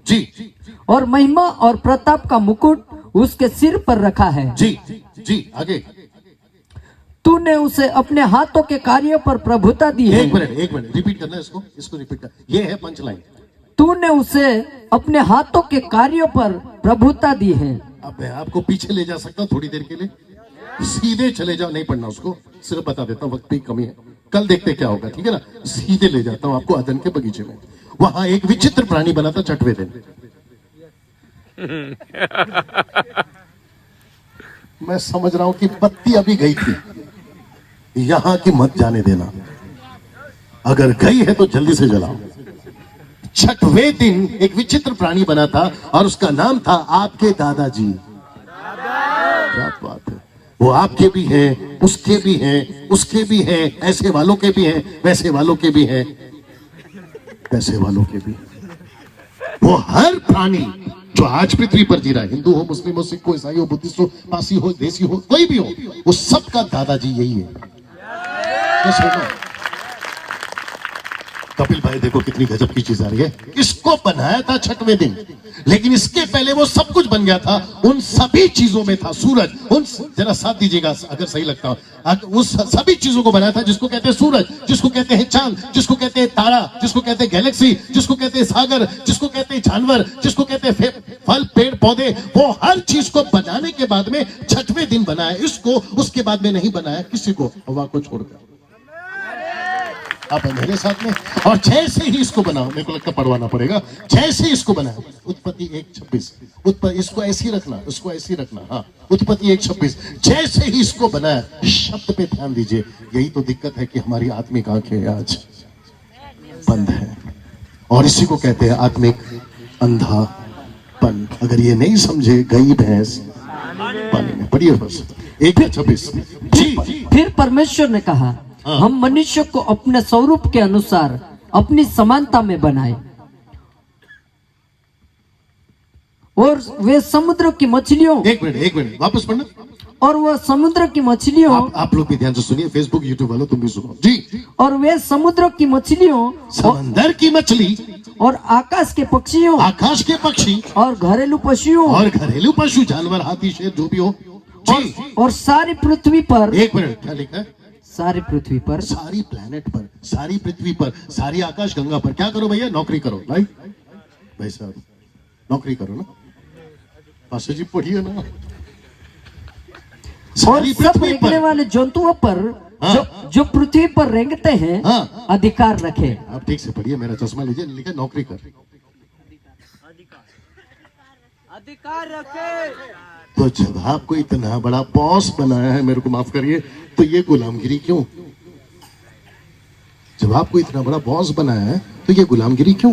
जी। और महिमा और प्रताप का मुकुट उसके सिर पर रखा है। जी, आगे। तूने उसे अपने हाथों के कार्यों पर प्रभुता दी है। एक मिनट रिपीट करना है इसको रिपीट कर। ये है पंच लाइन। तूने उसे अपने हाथों के कार्यों पर प्रभुता दी है। अब मैं आपको पीछे ले जा सकता हूँ थोड़ी देर के लिए, सीधे चले जाओ, नहीं पढ़ना उसको, सिर्फ बता देता हूँ, वक्त की कमी है, कल देखते क्या होगा, ठीक है ना। सीधे ले जाता हूँ आपको अदन के बगीचे में। वहां एक विचित्र प्राणी बना था छठवें दिन। मैं समझ रहा हूं कि बत्ती अभी गई थी, यहां की मत जाने देना, अगर गई है तो जल्दी से जलाओ। छठवें दिन एक विचित्र प्राणी बना था और उसका नाम था आपके दादाजी। क्या बात है। वो आपके भी हैं, उसके भी हैं, उसके भी हैं, ऐसे वालों के भी हैं, वैसे वालों के भी हैं, वैसे वालों के भी। वो हर प्राणी जो आज पृथ्वी पर जी रहा है, हिंदू हो, मुस्लिम हो, सिख हो, ईसाई हो, बुद्धिस्ट हो, पासी हो, देसी हो, कोई भी हो, वो सबका दादाजी यही है। कपिल भाई देखो कितनी गजब की चीज आ रही है। इसको बनाया था छठवें दिन, लेकिन इसके पहले वो सब कुछ बन गया था। उन सभी चीजों में था सूरज, उन जरा साथ दीजिएगा अगर सही लगता हो, उस सभी चीजों को बनाया था जिसको कहते हैं सूरज, जिसको कहते हैं चांद, जिसको कहते हैं तारा, जिसको कहते हैं गैलेक्सी, जिसको कहते हैं सागर, जिसको कहते हैं जानवर, जिसको कहते हैं फल पेड़ पौधे। वो हर चीज को बनाने के बाद में छठवें दिन बनाया इसको, उसके बाद में नहीं बनाया किसी को, हवा को छोड़कर। आप मेरे साथ में। और जैसे ही इसको बनाओ, मेरे को लगता पढ़वाना पड़ेगा, जैसे इसको बनाओ, उत्पत्ति 1:26, इसको ऐसे ही रखना, इसको ऐसे ही रखना, हाँ, उत्पत्ति 1:26, जैसे ही इसको बनाया, शब्द पे ध्यान दीजिए। यही तो दिक्कत है कि हमारी आत्मिक आंखें आज बंद है, और इसी को कहते हैं आत्मिक अंधापन। अगर ये नहीं समझे, गई भैंस पानी में। पढ़िए बस 1:26 जी। फिर परमेश्वर ने कहा, हम मनुष्य को अपने स्वरूप के अनुसार अपनी समानता में बनाए, और वे समुद्र की मछलियों, एक मिनट वापस पढ़ना। और वह समुद्र की मछलियों, आप लोग भी ध्यान से सुनिए, फेसबुक यूट्यूब वालों तुम भी सुनो जी। और वे समुद्र की मछलियों, समंदर की मछली, और आकाश के पक्षियों, आकाश के पक्षी, और घरेलू पशुओं, और घरेलू पशु, जानवर, हाथी, शेर, जो भी हो जी। और सारी पृथ्वी पर, एक मिनट, क्या लिखा है? सारी पृथ्वी पर, सारी प्लेनेट पर, सारी पृथ्वी पर, सारी आकाश गंगा पर। क्या करो भैया? नौकरी करो भाई, भाई साहब नौकरी करो ना, पाशा जी पढ़िए ना। और सारी सब पृथ्वी रेंगने पर, वाले जंतुओं पर, हाँ। जो पृथ्वी पर रेंगते हैं, हाँ। अधिकार रखे। आप ठीक से पढ़िए, मेरा चश्मा लीजिए, लिखा नौकरी कर। अधिकार रखे। तो जब आपको इतना बड़ा बॉस बनाया है, मेरे को माफ करिए, तो ये गुलामगिरी क्यों? जब आपको इतना बड़ा बॉस बनाया है, तो ये गुलामगिरी क्यों?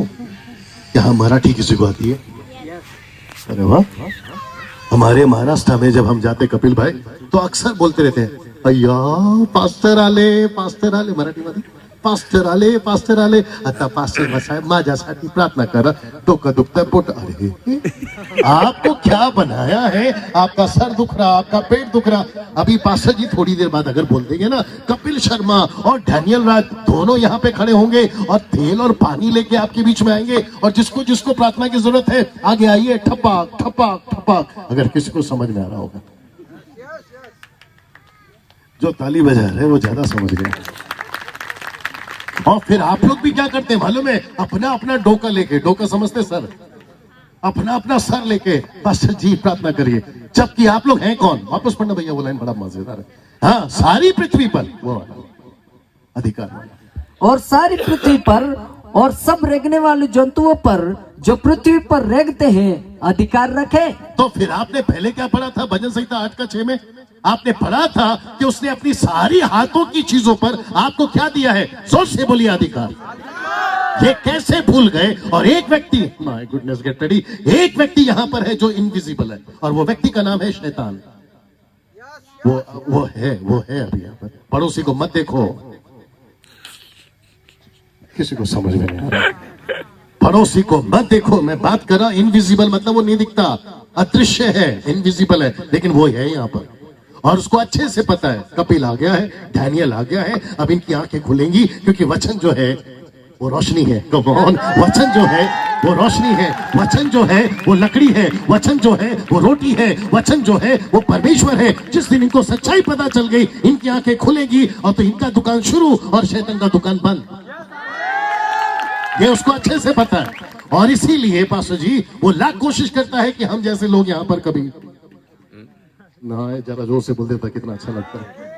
यहाँ मराठी किसी को आती है? अरे वाह। हमारे महाराष्ट्र में जब हम जाते कपिल भाई, तो अक्सर बोलते रहते हैं, अय्या पास्टर आले, पास्टर आले, मराठी मध्ये पास्टर आले, आता पास्टर साहेब माझ्यासाठी प्रार्थना करा, डोकं दुखता, पोट। अरे आपको क्या बनाया है? आपका सर दुख रहा, आपका पेट दुख रहा। अभी पास्टर जी थोड़ी देर बाद अगर बोल देंगे ना, कपिल शर्मा और डैनियल राज दोनों यहाँ पे खड़े होंगे और तेल और पानी लेके आपके बीच में आएंगे, और जिसको जिसको प्रार्थना की जरूरत है आगे आइए, ठपाक ठपाक ठपाक। अगर किसी को समझ में आ रहा होगा, जो ताली बजा रहे वो ज्यादा समझ गए। और फिर आप लोग भी क्या करते हैं मालूम है? अपना अपना डोका लेके, डोका समझते सर, अपना अपना सर लेके पास्टर जी प्रार्थना करिए, जबकि आप लोग हैं कौन? वापस पढ़ना भैया, वो लाइन बड़ा मजेदार है। हाँ, सारी पृथ्वी पर वो अधिकार वाला, और सारी पृथ्वी पर और सब रेंगने वाले जंतुओं पर जो पृथ्वी पर रेंगते हैं अधिकार रखे। तो फिर आपने पहले क्या पढ़ा था भजन संहिता 8:6 में? आपने पढ़ा था कि उसने अपनी सारी हाथों की चीजों पर आपको क्या दिया है? जोर से बोलिए, अधिकार। ये कैसे भूल गए? और एक व्यक्ति, माय गुडनेस गेट रेडी, एक व्यक्ति यहां पर है जो इनविजिबल है, और वो व्यक्ति का नाम है शैतान। वो है अभी यहां पर। पड़ोसी को मत देखो, किसी को समझ में नहीं आ रहा। पड़ोसी को मत देखो, मैं बात कर रहा इनविजिबल, मतलब वो नहीं दिखता, अदृश्य है, इनविजिबल है, लेकिन वो है यहाँ पर, और उसको अच्छे से पता है। कपिल आ गया है, डैनियल आ गया है, अब इनकी आंखें खुलेंगी, क्योंकि वचन जो है वो रोशनी है। कम ऑन, वचन जो है वो रोशनी है, वचन जो है वो लकड़ी है, वचन जो है वो रोटी है, वचन जो है वो परमेश्वर है। जिस दिन इनको सच्चाई पता चल गई, इनकी आंखें खुलेगी, और तो इनका दुकान शुरू और शैतान का दुकान बंद। ये उसको अच्छे से पता है, और इसीलिए पास्टर जी वो लाख कोशिश करता है कि हम जैसे लोग यहाँ पर कभी ना, जरा जोर से बोल देता कितना अच्छा लगता है।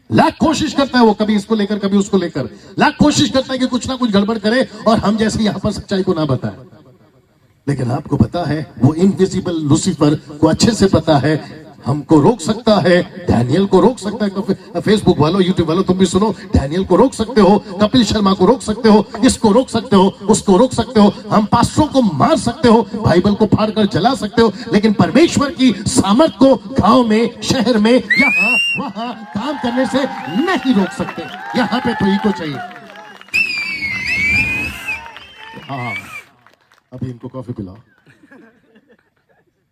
लाख कोशिश करता है वो, कभी इसको लेकर कभी उसको लेकर, लाख कोशिश करता है कि कुछ ना कुछ गड़बड़ करे और हम जैसे यहाँ पर सच्चाई को ना बताए। लेकिन आपको पता है वो इनविजिबल लूसीफर को अच्छे से पता है, हमको रोक सकता है, डैनियल को रोक सकता है। फेसबुक वालों, यूट्यूब वालों तुम भी सुनो, डैनियल को रोक सकते हो, कपिल शर्मा को रोक सकते हो, इसको रोक सकते हो, उसको रोक सकते हो, हम पास्टरों को मार सकते हो, बाइबल को फाड़कर जला सकते हो, लेकिन परमेश्वर की सामर्थ को गांव में, शहर में, यहाँ वहां काम करने से नहीं रोक सकते। यहाँ पे तो इको चाहिए। हाँ, अभी इनको कॉफी पिलाओ।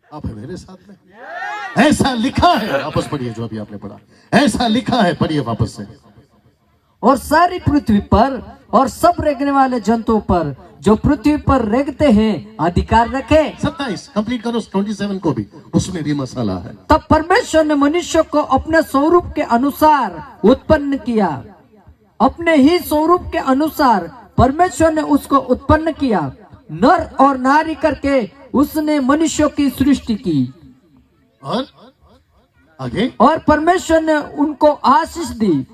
आप है मेरे साथ में? ऐसा लिखा है, वापस पढ़िए जो अभी आपने पढ़ा, ऐसा लिखा है, पढ़िए वापस से। और सारी पृथ्वी पर और सब रेंगने वाले जंतुओं पर जो पृथ्वी पर रेंगते हैं अधिकार रखे। 27 कंप्लीट करो 27 को भी, उसमें भी मसाला है। तब परमेश्वर ने मनुष्य को अपने स्वरूप के अनुसार उत्पन्न किया। अपने ही स्वरूप के अनुसार परमेश्वर ने उसको उत्पन्न किया, नर और नारी करके उसने मनुष्यों की सृष्टि की। और आगे, और परमेश्वर ने उनको आशीष दी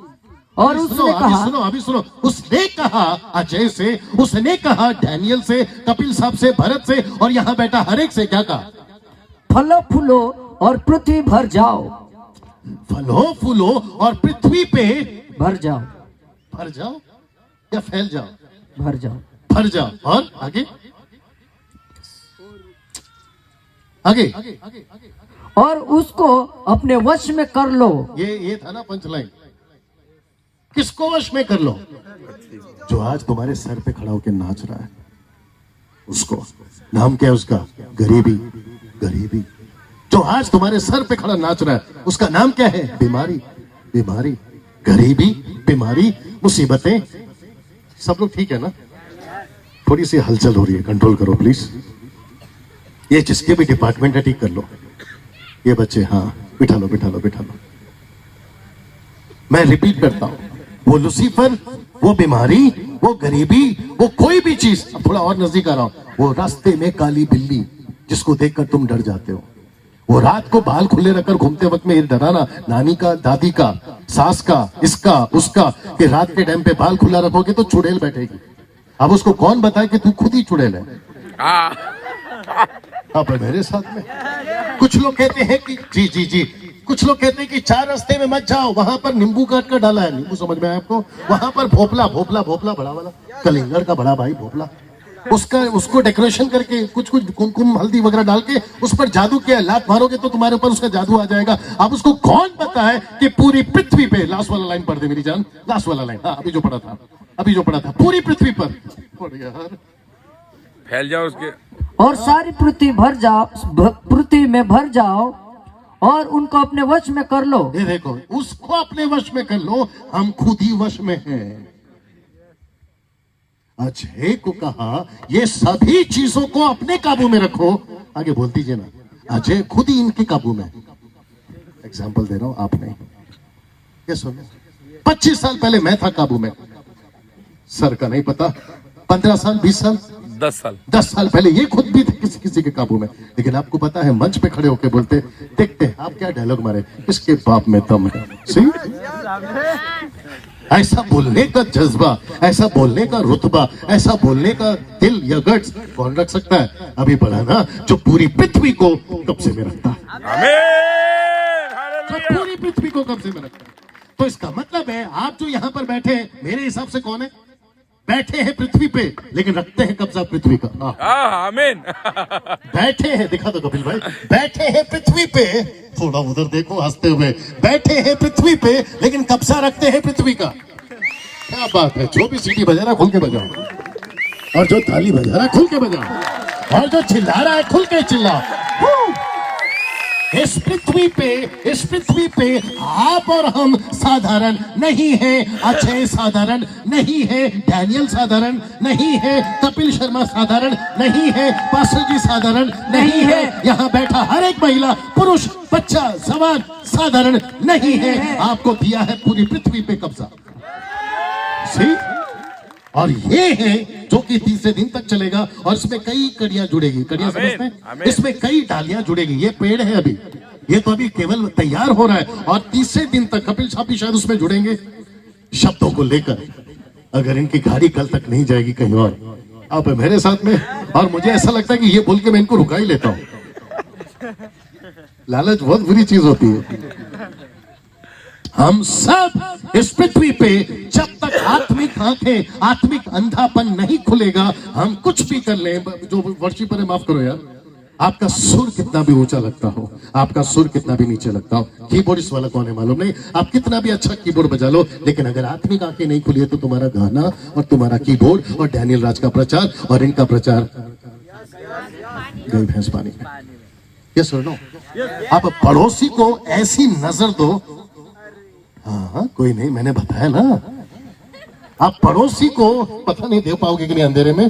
और उसने कहा, अभी सुनो, उसने कहा अजय से, उसने कहा डैनियल से, कपिल साहब से, भरत से, और यहाँ बैठा हर एक से क्या कहा? फलो फूलो और पृथ्वी भर जाओ। फलो फूलो और पृथ्वी पे भर जाओ। भर जाओ या फैल जाओ? भर जाओ। भर जाओ। और आगे आगे, और उसको अपने वश में कर लो। ये था ना पंचलाइन। किसको वश में कर लो? जो आज तुम्हारे सर पे खड़ा होकर नाच रहा है उसको। नाम क्या है उसका? गरीबी। गरीबी। जो आज तुम्हारे सर पे खड़ा नाच रहा है उसका नाम क्या है? बीमारी। बीमारी, गरीबी, बीमारी, मुसीबतें। सब लोग ठीक है ना? थोड़ी सी हलचल हो रही है, कंट्रोल करो प्लीज। ये जिसके भी डिपार्टमेंट है ठीक कर लो। ये बच्चे, हाँ बिठा लो बिठा लो बिठा लो। मैं रिपीट करता हूं, वो लूसीफर, वो बीमारी, वो गरीबी, वो कोई भी चीज। अब थोड़ा और नजदीक आ रहा हूं, वो रास्ते में काली बिल्ली जिसको देखकर तुम डर जाते हो, वो रात को बाल खुले रखकर घूमते वक्त में ये डराना नानी का, दादी का, सास का, इसका उसका, कि रात के टाइम पे बाल खुला रखोगे तो चुड़ैल बैठेगी। अब उसको कौन बताए कि तू खुद ही चुड़ैल है? अब मेरे साथ में कुछ लोग कहते हैं कि जी जी जी, कुछ लोग कहते हैं कि 4 रास्ते में मत जाओ, वहां पर नींबू काट कर डाला है। नींबू समझ में आया आपको? वहां पर भोपला, भोपला भोपला बड़ा वाला, कलिंगर का बड़ा भाई भोपला, उसको डेकोरेशन करके कुछ कुछ कुमकुम हल्दी वगैरह डाल के उस पर जादू किया। लात मारोगे तो तुम्हारे ऊपर उसका जादू आ जाएगा। अब उसको कौन पता है कि पूरी पृथ्वी पे, लास्ट वाला लाइन पढ़ दे मेरी जान, लास्ट वाला लाइन, हाँ अभी जो पढ़ा था, पूरी पृथ्वी पर यार फैल जाओ उसके, और सारी पृथ्वी भर जाओ, पृथ्वी में भर जाओ और उनको अपने वश में कर लो। ये देखो, उसको अपने वश में कर लो, हम खुद ही वश में हैं। अजय को कहा ये सभी चीजों को अपने काबू में रखो। आगे बोल दीजिए ना, अजय खुद ही इनके काबू में। एग्जाम्पल दे रहा हूं, आपने ये सुनो, 25 साल पहले मैं था काबू में, सर का नहीं पता, 15 साल 20 साल 10 साल पहले ये खुद भी थे किसी किसी के काबू में। लेकिन आपको पता है, मंच पे खड़े होकर बोलते, देखते हैं आप क्या डायलॉग मारे, इसके बाप में दम है। सी, ऐसा बोलने का जज्बा, ऐसा बोलने का रुतबा, ऐसा बोलने का दिल या गट्स कौन रख सकता है? अभी बढ़ा ना, जो पूरी पृथ्वी को कब्जे में रखता है। जो पूरी पृथ्वी को कब्जे में रखता है। तो इसका मतलब है आप जो यहाँ पर बैठे हैं, मेरे हिसाब से कौन है? बैठे हैं पृथ्वी पे, लेकिन रखते हैं कब्जा पृथ्वी का। आमीन। बैठे हैं, दिखा दो कपिल भाई, बैठे हैं पृथ्वी पे, थोड़ा उधर देखो हंसते हुए, बैठे हैं पृथ्वी पे लेकिन कब्जा रखते हैं पृथ्वी का। क्या बात है? जो भी सीटी बजा रहा है खुल के बजाओ, और जो ताली बजा रहा है खुल के बजाओ, और जो चिल्ला रहा है खुल के चिल्लाओ। इस पृथ्वी पे आप और हम साधारण नहीं है। अजय साधारण नहीं है, डैनियल साधारण नहीं है, कपिल शर्मा साधारण नहीं है, पास्टर जी साधारण नहीं है, यहाँ बैठा हर एक महिला, पुरुष, बच्चा, जवान साधारण नहीं है। आपको दिया है पूरी पृथ्वी पे कब्जा। सी, और ये है जो कि 30 दिन तक चलेगा, और इसमें कई कड़ियां जुड़ेगी। कड़ियां समझते हैं? इसमें कई डालियां जुड़ेगी। ये पेड़ है अभी, ये तो अभी केवल तैयार हो रहा है, और 30 दिन तक कपिल साहब भी शायद उसमें जुड़ेंगे शब्दों को लेकर। अगर इनकी गाड़ी कल तक नहीं जाएगी कहीं और, आप मेरे साथ में, और मुझे ऐसा लगता है कि ये बोल के मैं इनको रुका ही लेता हूं। लालच बहुत बुरी चीज होती है। हम सब इस पृथ्वी पे जब तक आत्मिक आंखें, आत्मिक अंधापन नहीं खुलेगा, हम कुछ भी कर ले। जो वर्शिपर है, माफ करो यार, आपका सुर कितना भी ऊंचा लगता हो, आपका सुर कितना भी नीचे लगता हो, कीबोर्डिस्ट वाला कौन है मालूम नहीं, आप कितना भी अच्छा कीबोर्ड बजा लो, लेकिन अगर आत्मिक आंखें नहीं खुली है तो तुम्हारा गाना और तुम्हारा कीबोर्ड और डैनियल राज का प्रचार और इनका प्रचार गई भैंस पानी में। ये सुन लो, आप पड़ोसी को ऐसी नजर दो, हाँ कोई नहीं, मैंने बताया ना, आप पड़ोसी को पता नहीं दे पाओगे कि नहीं अंधेरे में,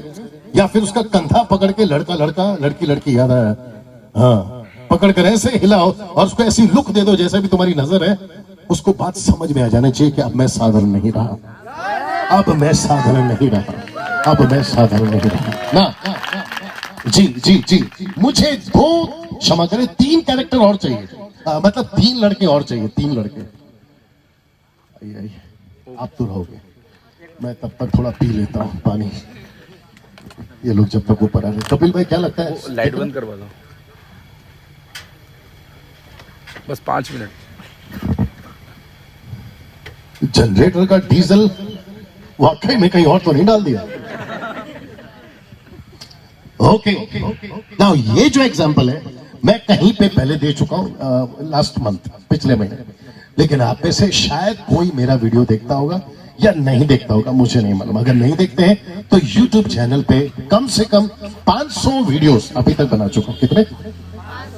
या फिर उसका कंधा पकड़ के लड़का लड़का लड़की लड़की याद आया, हाँ, पकड़ कर ऐसे हिलाओ और उसको ऐसी लुक दे दो जैसे भी तुम्हारी नजर है, उसको बात समझ में आ जाना चाहिए कि अब मैं साधारण नहीं रहा, अब मैं साधारण नहीं रहा, अब मैं साधारण नहीं रहा ना। जी जी जी, मुझे 2, क्षमा करें, 3 कैरेक्टर और चाहिए, मतलब 3 लड़के और चाहिए, 3 लड़के। आइए आइए, आप तो रहोगे, मैं तब तक थोड़ा पी लेता हूँ पानी, ये लोग जब तक ऊपर आ रहे। कपिल भाई क्या लगता है? लाइट बंद करवा दो, बस 5 मिनट। जनरेटर का डीजल वाकई में कहीं और तो नहीं डाल दिया? ओके, नाउ ये जो एग्जांपल है मैं कहीं पे पहले दे चुका हूं, लास्ट मंथ, पिछले महीने, लेकिन आप में से शायद कोई मेरा वीडियो देखता होगा या नहीं देखता होगा, मुझे नहीं मालूम। अगर नहीं देखते हैं तो YouTube चैनल पे कम से कम 500 वीडियोस अभी तक बना चुका हूं। कितने?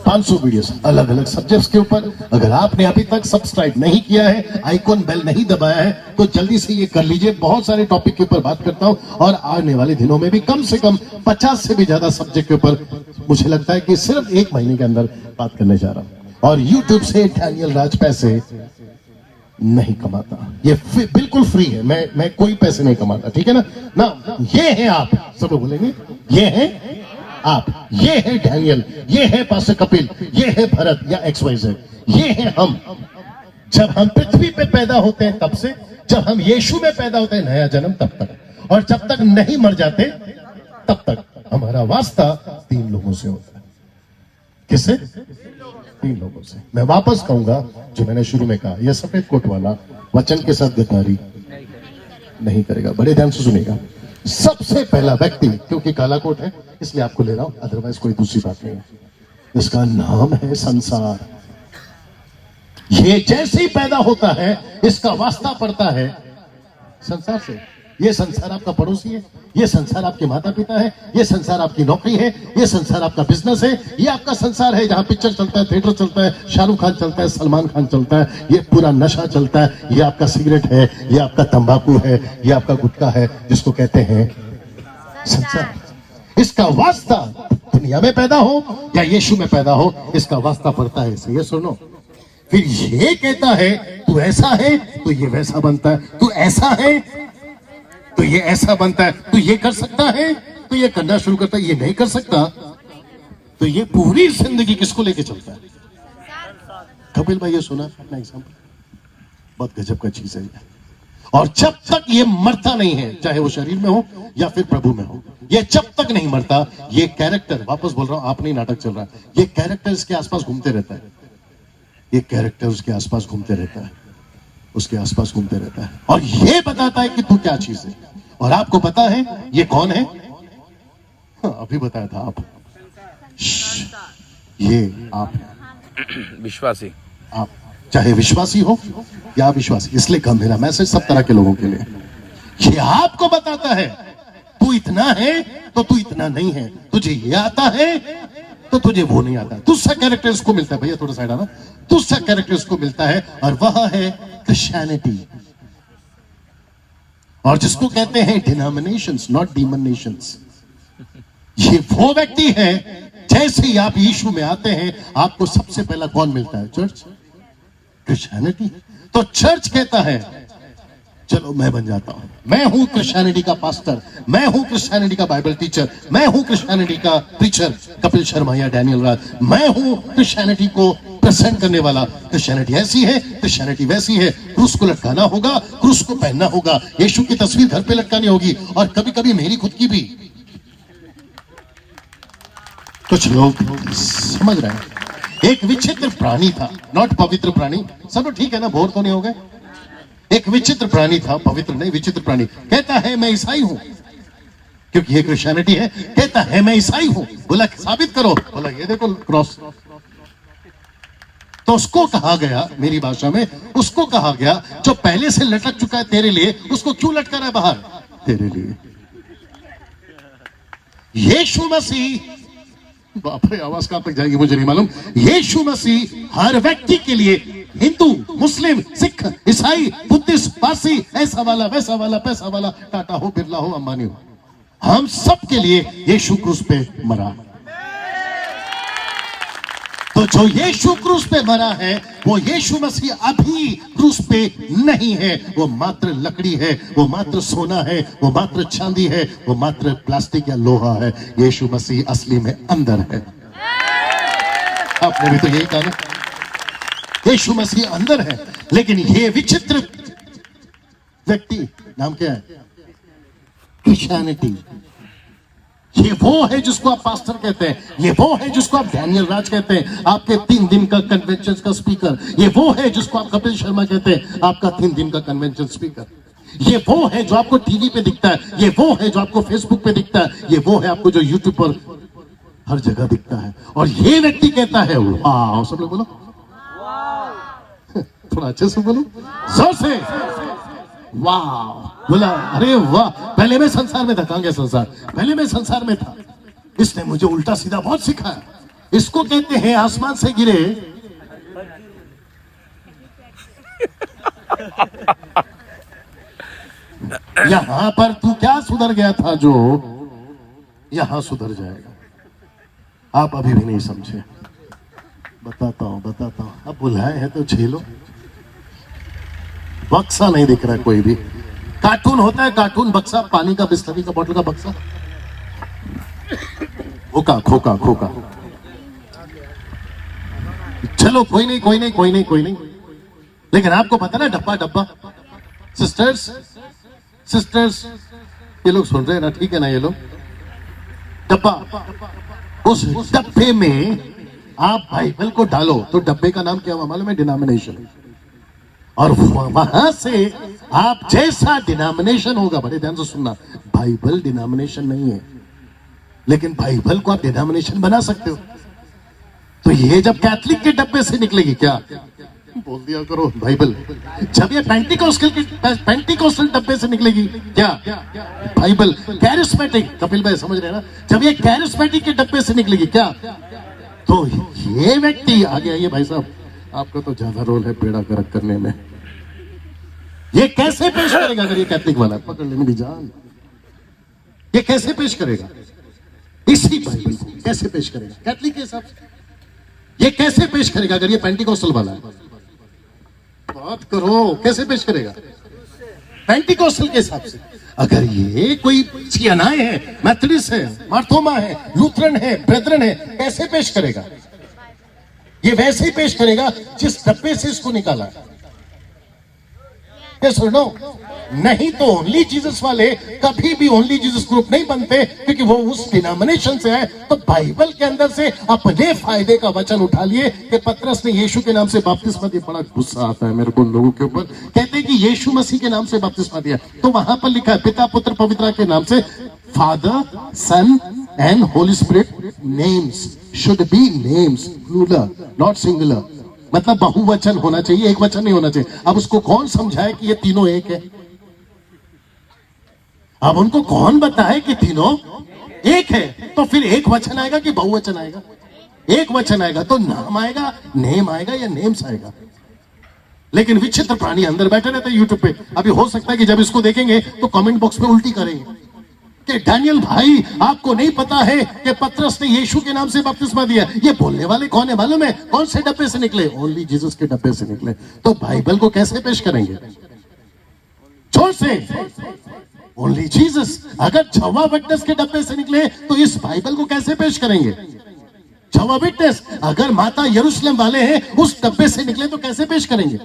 500 वीडियोस अलग अलग सब्जेक्ट्स के ऊपर। अगर आपने अभी तक सब्सक्राइब नहीं किया है, आइकॉन बेल नहीं दबाया है, तो जल्दी से ये कर लीजिए। बहुत सारे टॉपिक के ऊपर बात करता हूं और आने वाले दिनों में भी कम से कम 50 से भी ज्यादा सब्जेक्ट के ऊपर मुझे लगता है कि सिर्फ 1 महीने के अंदर बात करने जा रहा हूं। और यूट्यूब से डैनियल राज पैसे नहीं कमाता, ये बिल्कुल फ्री है, मैं कोई पैसे नहीं कमाता, ठीक है ना। ये है आप सब बोलेंगे, ये है आप, ये है डैनियल, ये है पास्टर कपिल, ये है भरत या XYZ, ये है हम। जब हम पृथ्वी पे पैदा होते हैं तब से, जब हम यीशु में पैदा होते हैं नया जन्म तब तक, और जब तक नहीं मर जाते तब तक हमारा वास्ता 3 लोगों से होता है। किससे? 3 लोगों से। मैं वापस कहूंगा जो मैंने शुरू में कहा, यह सफेद कोट वाला वचन के साथ गद्दारी नहीं करेगा। बड़े ध्यान से सुनिएगा। सबसे पहला व्यक्ति, क्योंकि काला कोट है इसलिए आपको ले रहा हूं, अदरवाइज कोई दूसरी बात नहीं है, इसका नाम है संसार। ये जैसे ही पैदा होता है इसका वास्ता पड़ता है संसार से। ये संसार आपका पड़ोसी है, ये संसार आपके माता पिता है, ये संसार आपकी नौकरी है, ये संसार आपका बिजनेस है, ये आपका संसार है जहां पिक्चर चलता है, थिएटर चलता है, शाहरुख खान चलता है, सलमान खान चलता है, ये पूरा नशा चलता है, ये आपका सिगरेट है, ये आपका तंबाकू है, ये आपका गुटखा है, जिसको कहते हैं संसार। इसका वास्ता दुनिया में पैदा हो या यीशु में पैदा हो, इसका वास्ता पड़ता है इसे। ये सुनो, फिर ये कहता है तू ऐसा है तो ये वैसा बनता है, तू ऐसा है तो ये ऐसा बनता है, तू ये कर सकता है तो ये करना शुरू करता है, ये नहीं कर सकता तो ये पूरी जिंदगी किसको लेके चलता है? कपिल भाई ये सुना अपना एग्जाम्पल, बहुत गजब का चीज है। और जब तक ये मरता नहीं है, चाहे वो शरीर में हो या फिर प्रभु में हो, ये जब तक नहीं मरता, ये कैरेक्टर, वापस बोल रहा हूं, आप नहीं नाटक चल रहा, ये कैरेक्टर इसके आसपास घूमते रहता है, ये कैरेक्टर उसके आसपास घूमते रहता है, उसके आसपास घूमते रहता है और ये बताता है कि तू क्या चीज है। और आपको पता है ये कौन है? हाँ, अभी बताया था आप, ये आप विश्वासी, आप चाहे विश्वासी हो या अविश्वासी, इसलिए कम मेरा मैसेज सब तरह के लोगों के लिए, ये आपको बताता है तू इतना है तो तू इतना नहीं है, तुझे ये आता है तो तुझे वो नहीं आता। दूसरा कैरेक्टर इसको मिलता है, भैया थोड़ा साइड आना, दूसरा कैरेक्टर इसको मिलता है और वह है क्रिश्चियनिटी, और जिसको कहते हैं डिनोमिनेशंस, नॉट डिमोनेशंस। ये वो व्यक्ति है, जैसे ही आप यीशु में आते हैं आपको सबसे पहला कौन मिलता है? Church, Christianity. तो चर्च कहता है चलो मैं बन जाता हूं, मैं हूं क्रिश्चियनिटी का पास्टर, मैं हूं क्रिश्चियनिटी का बाइबल टीचर, मैं हूं क्रिश्चियनिटी का प्रीचर कपिल शर्मा या डैनियल राज, मैं हूं क्रिश्चियनिटी को प्रेजेंट करने वाला। क्रिश्चियनिटी ऐसी है, क्रिश्चियनिटी वैसी है, क्रूस को लटकाना होगा, क्रूस को पहनना होगा, यीशु की तस्वीर घर पे लटकानी होगी, और कभी कभी मेरी खुद की भी। कुछ लोग समझ रहे हैं। एक विचित्र प्राणी था, नॉट पवित्र प्राणी, सब ठीक है ना, बोर तो नहीं हो गए? एक विचित्र प्राणी था, पवित्र नहीं, विचित्र प्राणी। कहता है मैं ईसाई हूं, क्योंकि ये क्रिश्चियनिटी है। कहता है मैं ईसाई हूं, बोला साबित करो, बोला ये देखो क्रॉस। तो उसको कहा गया, मेरी भाषा में उसको कहा गया, जो पहले से लटक चुका है तेरे लिए, उसको क्यों लटका रहा है बाहर? तेरे लिए। यीशु मसीह, बाप रे आवाज कहां तक जाएगी मुझे नहीं मालूम, यीशु मसीह हर व्यक्ति के लिए हिंदू, मुस्लिम, सिख, ईसाई, बुद्धिस्ट, पारसी, ऐसा वाला, वैसा वाला, पैसा वाला, टाटा हो, बिरला हो, अंबानी हो, हम सब के लिए यीशु क्रूस पे मरा। तो जो यीशु क्रूस पे मरा है, वो यीशु मसीह अभी क्रूस पे नहीं है। वो मात्र लकड़ी है, वो मात्र सोना है, वो मात्र चांदी है, वो मात्र प्लास्टिक या लोहा है। यीशु मसीह असली में अंदर है। आपने भी तो यही कहा ना, यीशु मसीह अंदर है। लेकिन ये विचित्र व्यक्ति, नाम क्या है? क्रिश्चियनिटी। ये वो है जिसको आप पास्टर कहते हैं, ये वो है जिसको आप डैनियल राज कहते हैं, आपके 3 दिन का कन्वेंशन का स्पीकर। ये वो है जिसको आप कपिल शर्मा कहते हैं, आपका 3 दिन का कन्वेंशन स्पीकर। ये वो है जो आपको टीवी पे दिखता है, ये वो है जो आपको फेसबुक पे दिखता है, ये वो है आपको जो यूट्यूब पर हर जगह दिखता है। और ये व्यक्ति कहता है वाह। सब लोग बोलो थोड़ा अच्छे से बोलो, जोर से वाह। बोला अरे वाह, पहले मैं संसार में था। कहां गया संसार? पहले मैं संसार में था। इसने मुझे उल्टा सीधा बहुत सिखाया। इसको कहते हैं आसमान से गिरे यहां पर तू क्या सुधर गया था जो यहां सुधर जाएगा। आप अभी भी नहीं समझे। बताता हूं। अब बुलाए हैं तो झेलो। बक्सा नहीं दिख रहा है कोई भी। कार्टून होता है, कार्टून बक्सा, पानी का, बिस्लरी का बोतल का बक्सा, खोका। चलो कोई नहीं। लेकिन आपको पता ना, डब्बा। सिस्टर्स ये लोग सुन रहे हैं ना? ठीक है ना? ये लोग डब्बा, उस डब्बे में आप बाइबल को डालो तो डब्बे का नाम क्या हुआ मालूम है? डिनोमिनेशन। और वहां से आप जैसा डिनोमिनेशन होगा, बड़े ध्यान से सुनना, बाइबल डिनोमिनेशन नहीं है, लेकिन बाइबल को आप डिनोमिनेशन बना सकते हो। तो ये जब कैथलिक के डब्बे से निकलेगी, क्या बोल दिया करो बाइबल। जब ये पेंटिकोस्टल डब्बे से निकलेगी, क्या बाइबल। कैरिस्मेटिक, कपिल भाई समझ रहे हैं ना? जब ये कैरिस्मेटिक के डब्बे से निकलेगी, क्या। तो ये व्यक्ति आ गया। ये भाई साहब आपका तो ज्यादा रोल है पेड़ा गर्क करने में। ये कैसे पेश करेगा? अगर ये कैथलिक वाला, पकड़ ले मेरी जान, ये कैसे पेश करेगा? इसी बाइबल को कैसे पेश करेगा कैथलिक के हिसाब से? ये कैसे पेश करेगा अगर ये पेंटिकोस्टल वाला है? बात करो, कैसे पेश करेगा पेंटिकोस्टल के हिसाब से? अगर ये कोई सियानाए है, मेथोडिस्ट है, मार्थोमा है, लूथरन है, ब्रेदरन है, कैसे पेश करेगा? ये वैसे ही पेश करेगा जिस डब्बे से इसको निकाला। सुनो, नहीं तो ओनली जीसस वाले कभी भी ओनली जीसस ग्रुप नहीं बनते, क्योंकि वो उस डिनोमिनेशन से है। तो बाइबल के अंदर से अपने फायदे का वचन उठा लिए कि पतरस ने यीशु के नाम से बपतिस्मा दिया। बड़ा गुस्सा आता है मेरे को लोगों के ऊपर, कहते हैं कि यीशु मसीह के नाम से बपतिस्मा दिया। तो वहां पर लिखा है पिता, पुत्र, पवित्र के नाम से, Father, Son and Holy Spirit. Names should be names plural, not singular. मतलब बहुवचन होना चाहिए, एक वचन नहीं होना चाहिए। अब उसको कौन समझाए कि ये तीनों एक है? अब उनको कौन बताए कि तीनों एक है? तो फिर एक वचन आएगा कि बहुवचन आएगा? एक वचन आएगा तो नाम आएगा, नेम आएगा या नेम्स आएगा। लेकिन विचित्र प्राणी अंदर बैठे रहते हैं यूट्यूब पे। अभी हो सकता है कि जब इसको देखेंगे तो कमेंट बॉक्स में उल्टी करेंगे कि डैनियल भाई आपको नहीं पता है कि पतरस ने यीशु के नाम से बपतिस्मा दिया। ये बोलने वाले कौन है मालूम है? कौन से डब्बे से निकले? ओनली जीसस के डब्बे से निकले। तो बाइबल को कैसे पेश करेंगे? जोर से, ओनली जीसस। अगर जवा विटनेस के डब्बे से निकले तो इस बाइबल को कैसे पेश करेंगे? जवा विटनेस। अगर माता यरूशलेम वाले हैं उस डब्बे से निकले तो कैसे पेश करेंगे?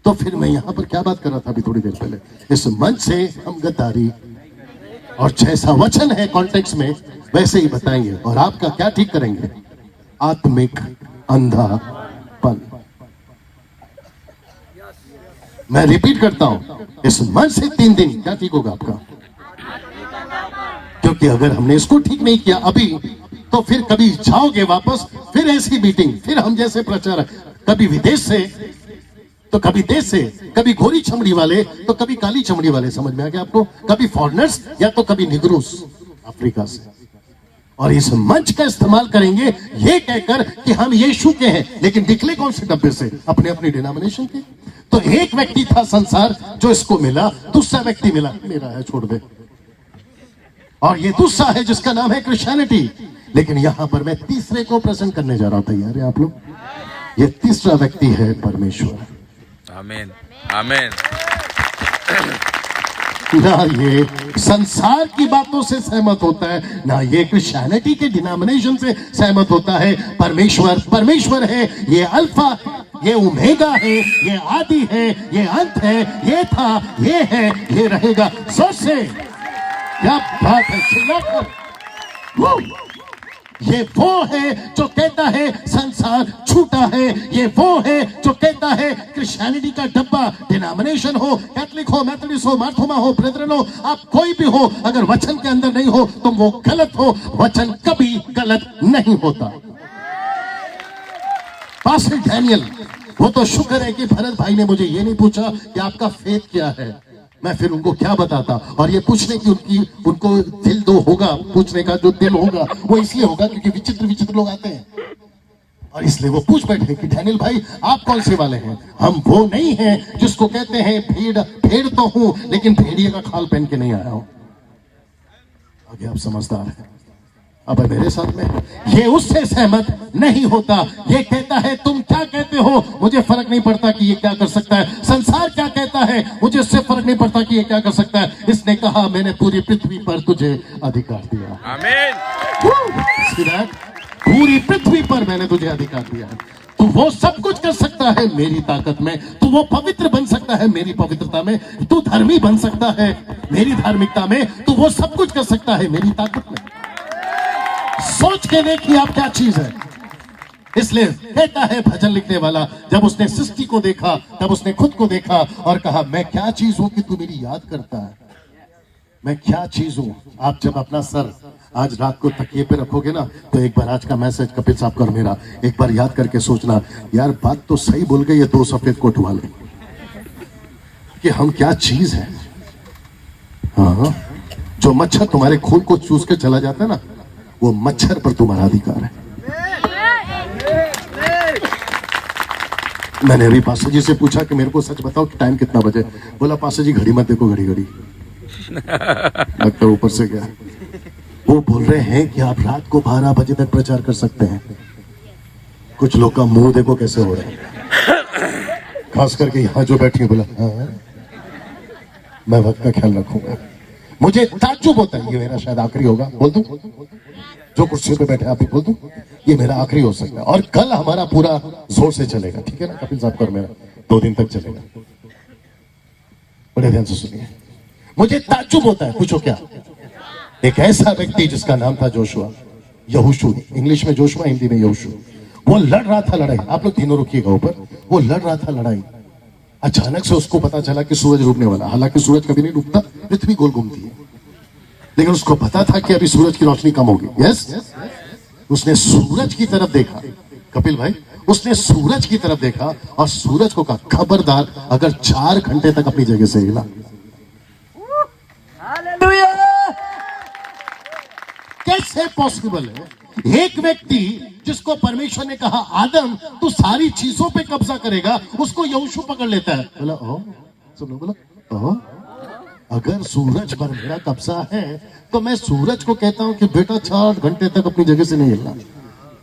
तो फिर मैं यहां पर क्या बात कर रहा था अभी थोड़ी देर पहले? इस मंच से हम गद्दारी और जैसा वचन है कॉन्टेक्स्ट में वैसे ही बताएंगे। और आपका क्या ठीक करेंगे? आत्मिक अंधापन। मैं रिपीट करता हूं, इस मंच से 3 दिन क्या ठीक होगा आपका? क्योंकि अगर हमने इसको ठीक नहीं किया अभी, तो फिर कभी जाओगे वापस, फिर ऐसी मीटिंग, फिर हम जैसे प्रचारक, कभी विदेश से तो कभी देश से, कभी गोरी चमड़ी वाले तो कभी काली चमड़ी वाले। समझ में आ गया आपको? कभी फॉरेनर्स या तो कभी निग्रोस अफ्रीका से। और इस मंच का इस्तेमाल करेंगे ये कहकर कि हम यीशु के हैं, लेकिन निकले कौन से डब्बे से? अपने अपने डिनोमिनेशन के। तो एक व्यक्ति था संसार जो इसको मिला, दूसरा व्यक्ति मिला, मेरा है छोड़ दे, और ये दूसरा है जिसका नाम है क्रिश्चियनिटी। लेकिन यहां पर मैं तीसरे को प्रेजेंट करने जा रहा हूं। तैयार है आप लोग? ये तीसरा व्यक्ति है परमेश्वर। आमीन आमीन। ना ये संसार की बातों से सहमत होता है, ना ये क्रिश्चियनिटी के डिनोमिनेशन से सहमत होता है। परमेश्वर है, ये अल्फा, ये ओमेगा है, ये आदि है, ये अंत है, ये था, ये है, ये रहेगा। सोच से क्या बात है, चिल्लाकर। ये वो है जो कहता है संसार छूटा है, ये वो है जो कहता है क्रिश्चियनिटी का डब्बा, डिनोमिनेशन हो, कैथलिक हो, मेथोडिस्ट हो, मार्थोमा हो, ब्रेदरन हो, आप कोई भी हो, अगर वचन के अंदर नहीं हो तो वो गलत हो। वचन कभी गलत नहीं होता। पास्टर डैनियल, वो तो शुक्र है कि भरत भाई ने मुझे ये नहीं पूछा कि आपका फेथ क्या है, मैं फिर उनको क्या बताता। और ये पूछने की उनको दिल दो होगा, पूछने का जो दिल होगा वो इसलिए होगा क्योंकि विचित्र विचित्र लोग आते हैं, और इसलिए वो पूछ बैठे कि डैनियल भाई आप कौन से वाले हैं। हम वो नहीं हैं जिसको कहते हैं भेड़ तो हूं लेकिन भेड़िए का खाल पहन के नहीं आया हूं। आगे आप समझदार हैं। अब मेरे साथ में ये उससे सहमत नहीं होता। ये कहता है तुम क्या कहते हो, मुझे फर्क नहीं पड़ता कि ये क्या कर सकता है। संसार क्या कहता है, मुझे उससे फर्क नहीं पड़ता कि ये क्या कर सकता है। इसने कहा मैंने पूरी पृथ्वी पर तुझे अधिकार दिया। आमीन। पूरी पृथ्वी पर मैंने तुझे अधिकार दिया है। तू वो सब कुछ कर सकता है मेरी ताकत में, तू वो पवित्र बन सकता है मेरी पवित्रता में, तू धर्मी बन सकता है मेरी धार्मिकता में, तू वो सब कुछ कर सकता है मेरी ताकत में। सोच के देखिए आप क्या चीज है। इसलिए कहता है भजन लिखने वाला, जब उसने सृष्टि को देखा तब उसने खुद को देखा और कहा मैं क्या चीज हूं कि तू मेरी याद करता है, मैं क्या चीज हूं। आप जब अपना सर आज रात को तकिए पे रखोगे ना, तो एक बार आज का मैसेज कपिल साहब का और मेरा एक बार याद करके सोचना, यार बात तो सही बोल गई ये दो सफेद कोट वाले कि हम क्या चीज है। हाँ, जो मच्छर तुम्हारे खून को चूस के चला जाता है ना, वो मच्छर पर तुम्हारा अधिकार है। मैंने अभी पास्टर जी से पूछा कि मेरे को सच बताओ कि टाइम कितना बजे। बोला पास्टर जी घड़ी मत देखो, घड़ी लगता ऊपर से गया। वो बोल रहे हैं कि आप रात को 12 बजे तक प्रचार कर सकते हैं। कुछ लोग का मुंह देखो कैसे हो रहा है, खास करके यहाँ जो बैठी है। बोला हाँ, मैं वक्त का ख्याल रखूंगा। मुझे ताज्जुब होता है, ये मेरा शायद आखिरी होगा। बोल दूं, जो कुर्सी पे बैठे आप ही बोल दूं, ये मेरा आखिरी हो सकता है। और कल हमारा पूरा जोर से चलेगा, ठीक है ना कपिल साहब का और मेरा 2 दिन तक चलेगा। बड़े ध्यान से सुनिए। मुझे ताज्जुब होता है, पूछो क्या। एक ऐसा व्यक्ति जिसका नाम था जोशुआ, यहोशू, इंग्लिश में जोशुआ, हिंदी में यहोशू। वो लड़ रहा था लड़ाई। आप लोग तीनों रुकिएगा ऊपर। वो लड़ रहा था लड़ाई। अचानक से उसको पता चला कि सूरज डूबने वाला। हालांकि सूरज कभी नहीं डूबता, पृथ्वी गोल घूमती है, लेकिन उसको पता था कि अभी सूरज की रोशनी कम होगी। यस, उसने सूरज की तरफ देखा। कपिल भाई, उसने सूरज की तरफ देखा और सूरज को कहा खबरदार अगर 4 घंटे तक अपनी जगह से हिला। कैसे पॉसिबल है? एक व्यक्ति जिसको परमेश्वर ने कहा आदम तू सारी चीजों पे कब्जा करेगा, उसको यहोशू पकड़ लेता है। बोला सुनो, बोला अगर सूरज पर मेरा कब्जा है तो मैं सूरज को कहता हूं कि बेटा 4 घंटे तक अपनी जगह से नहीं हिलना।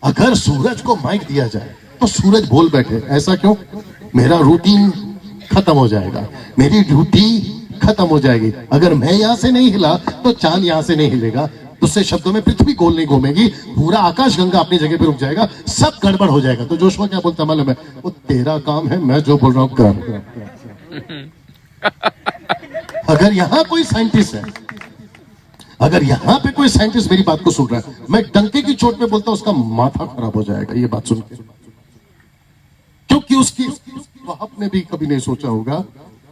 अगर सूरज को माइक दिया जाए तो सूरज बोल बैठे। ऐसा क्यों? मेरा रूटीन खत्म हो जाएगा, मेरी ड्यूटी खत्म हो जाएगी। अगर मैं यहां से नहीं हिला तो चांद यहां से नहीं हिलेगा। दूसरे शब्दों में पृथ्वी गोल नहीं घूमेगी, पूरा आकाश गंगा अपनी जगह पे रुक जाएगा, सब गड़बड़ हो जाएगा। तो जोशुआ क्या बोलता मालूम है? वो तेरा काम है, मैं जो बोल रहा हूं कर। अगर यहां कोई साइंटिस्ट है, अगर यहां पे कोई साइंटिस्ट मेरी बात को सुन रहा है, मैं डंके की चोट पे बोलता उसका माथा खराब हो जाएगा ये बात सुन के। क्योंकि उसकी आपने भी कभी नहीं सोचा होगा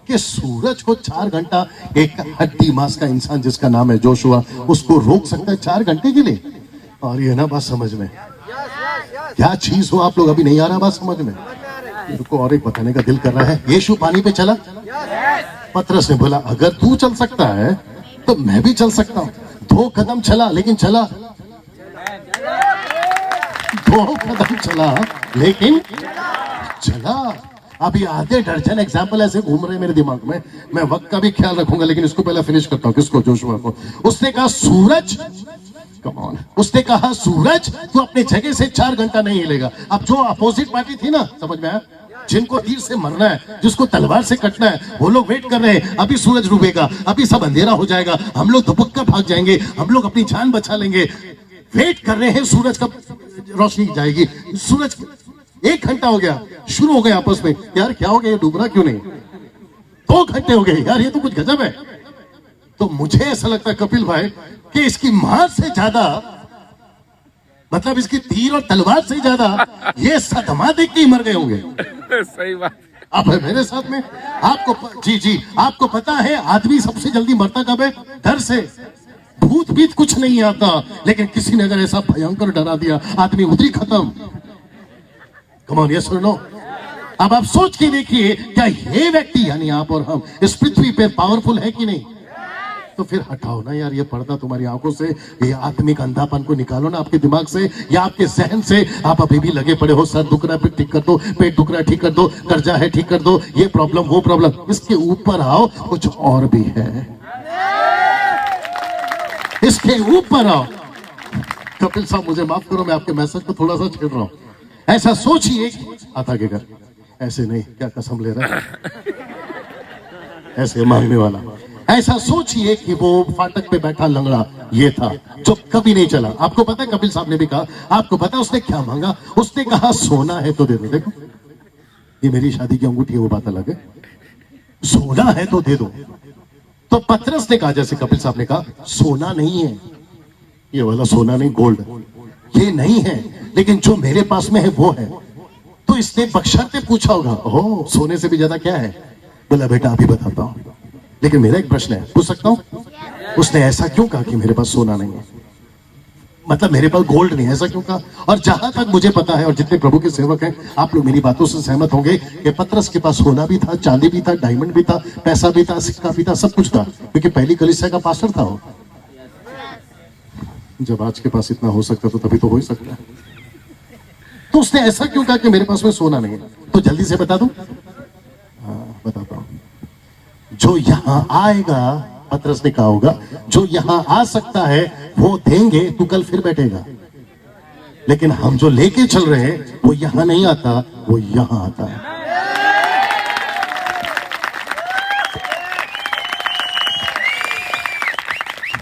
कि सूरज को 4 घंटा एक हड्डी मांस का इंसान जिसका नाम है जोशुआ, उसको रोक सकता है 4 घंटे के लिए। और ये ना बात समझ में क्या चीज हो आप लोग, अभी नहीं आ रहा बात समझ में। उनको और एक बताने का दिल कर रहा है। यीशु पानी पे चला, पतरस ने बोला अगर तू चल सकता है तो मैं भी चल सकता हूं। 2 कदम चला, लेकिन चला 2 कदम चला लेकिन चला। अभी आधे दर्जन एग्जाम्पल ऐसे घूम रहे मेरे दिमाग में, मैं वक्त का भी ख्याल रखूंगा, लेकिन इसको पहले फिनिश करता हूं। किसको? जोशुआ को। उसने कहा सूरज, कम ऑन, उसने कहा सूरज तू अपने जगह से 4 घंटा नहीं हिलेगा। अब जो अपोजिट पार्टी थी ना, समझ में आया, जिनको तीर से मरना है, जिसको तलवार से कटना है, वो लोग वेट कर रहे हैं, अभी सूरज डूबेगा, अभी सब अंधेरा हो जाएगा, हम लोग दुबक कर भाग जाएंगे, हम लोग अपनी जान बचा लेंगे। वेट कर रहे हैं सूरज कब रोशनी जाएगी। सूरज 1 घंटा हो गया, शुरू हो गए आपस में, यार क्या हो गया, ये डूब रहा क्यों नहीं। 2 घंटे हो गए, यार ये तो कुछ गजब है। तो मुझे ऐसा लगता है कपिल भाई कि इसकी मार से ज्यादा, मतलब इसकी तीर और तलवार से ज्यादा ये सदमा देख के ही मर गए होंगे। सही बात। आप है मेरे साथ में? आपको जी आपको पता है आदमी सबसे जल्दी मरता कब है? डर से। भूत भीत कुछ नहीं आता, लेकिन किसी ने अगर ऐसा भयंकर डरा दिया, आदमी उधरी खत्म। कम ऑन, यस और नो? अब आप सोच के देखिए, क्या ये व्यक्ति यानी आप और हम इस पृथ्वी पे पावरफुल है कि नहीं? तो फिर हटाओ ना यार ये पर्दा तुम्हारी आंखों से, ये आत्मिक अंधापन को निकालो ना आपके दिमाग से या आपके जहन से। आप अभी भी लगे पड़े हो, सर दुख रहा है ठीक कर दो, पेट दुख रहा है ठीक कर दो, कर्जा है ठीक कर दो, ये प्रॉब्लम वो प्रॉब्लम। इसके ऊपर आओ, कुछ और भी है, इसके ऊपर आओ। कपिल साहब मुझे माफ करो, मैं आपके मैसेज को थोड़ा सा छेड़ रहा हूं। ऐसा सोचिए, आता के घर ऐसे नहीं, क्या कसम ले रहा है, ऐसे मांगने वाला। ऐसा सोचिए कि वो फाटक पे बैठा लंगड़ा ये था जो कभी नहीं चला। आपको पता है कपिल साहब ने भी कहा, आपको पता है उसने क्या मांगा? उसने कहा सोना है तो दे दो। देखो ये मेरी शादी की अंगूठी है, वो बात अलग है, सोना है तो दे दो। तो पतरस ने कहा, जैसे कपिल साहब ने कहा, सोना नहीं है ये वाला, सोना नहीं, गोल्ड ये नहीं है, लेकिन जो मेरे पास में है वो है। तो इसने बख्शरते पूछा होगा, ओह सोने से भी ज्यादा क्या है? बोला बेटा अभी बताता हूं, लेकिन मेरा एक प्रश्न है, पूछ सकता हूं? उसने ऐसा क्यों कहा कि मेरे पास सोना नहीं है, मतलब मेरे पास गोल्ड नहीं है, ऐसा क्यों कहा? और जहां तक मुझे पता है, और जितने प्रभु के सेवक हैं आप लोग मेरी बातों से सहमत होंगे कि पतरस के पास सोना भी था, चांदी भी था, डायमंड भी था, पैसा भी था, सिक्का भी था, सब कुछ था, क्योंकि पहली कलीसिया का पास्टर था वो। जब आज के पास इतना हो सकता तो तभी तो हो ही सकता है। तो उसने ऐसा क्यों कहा कि मेरे पास में सोना नहीं है? तो जल्दी से बता दूं? हाँ बताता हूं। जो यहां आएगा, पतरस ने कहा होगा, जो यहां आ सकता है वो देंगे, तू कल फिर बैठेगा। लेकिन हम जो लेके चल रहे हैं वो यहां नहीं आता, वो यहां आता है।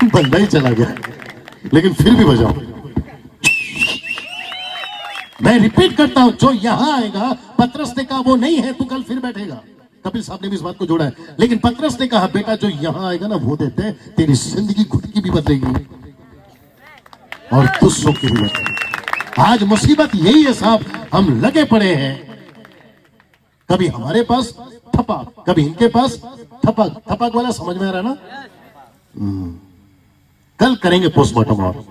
बंदा ही चला गया, लेकिन फिर भी बजाओ। मैं रिपीट करता हूं, जो यहां आएगा, पतरस ने कहा वो नहीं है, तू कल फिर बैठेगा। कपिल साहब ने भी इस बात को जोड़ा है, लेकिन पतरस ने कहा बेटा जो यहां आएगा ना वो देते हैं, तेरी जिंदगी खुद की भी बदलेगी और दूसरों की भी बदलेगी। आज मुसीबत यही है साहब, हम लगे पड़े हैं, कभी हमारे पास थपक, कभी इनके पास थपक। थपक वाला समझ में आ रहा है ना? कल करेंगे पोस्टमार्टम, और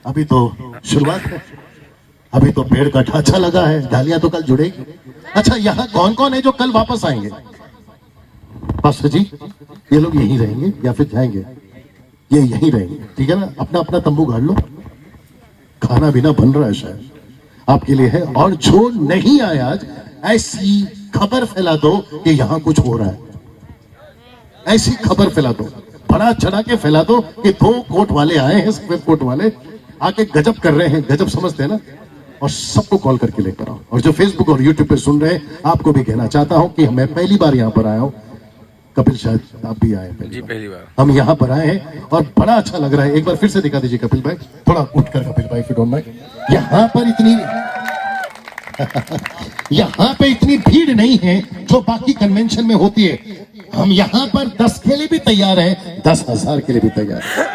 अभी तो शुरुआत है, अभी तो पेड़ का ढांचा लगा है, डालियां तो कल जुड़ेगी। अच्छा यहाँ कौन कौन है जो कल वापस आएंगे? पास्टर जी ये लोग यहीं रहेंगे या फिर जाएंगे? ये यहीं रहेंगे, ठीक है ना? अपना अपना तंबू गाड़ लो, खाना भी ना बन रहा है शायद आपके लिए है। और जो नहीं आए आज, ऐसी खबर फैला दो कि यहां कुछ हो रहा है, ऐसी खबर फैला दो, बड़ा चढ़ा के फैला दो कि 2 कोट वाले आए हैं, सफेद कोट वाले आके गजब कर रहे हैं, गजब समझते हैं ना, और सबको कॉल करके लेकर आओ। और जो फेसबुक और यूट्यूब पे सुन रहे हैं, आपको भी कहना चाहता हूं कि मैं पहली बार यहां पर आया हूं, कपिल शायद आप भी आए पहली बार। हम यहां पर आए हैं और बड़ा अच्छा लग रहा है। एक बार फिर से दिखा दीजिए कपिल भाई, थोड़ा उठकर कपिल भाई, इफ यू डोंट माइंड। यहां पर इतनी यहां पे इतनी भीड़ नहीं है जो बाकी कन्वेंशन में होती है। हम यहां पर 10 के लिए भी तैयार हैं, 10,000 के लिए भी तैयार हैं।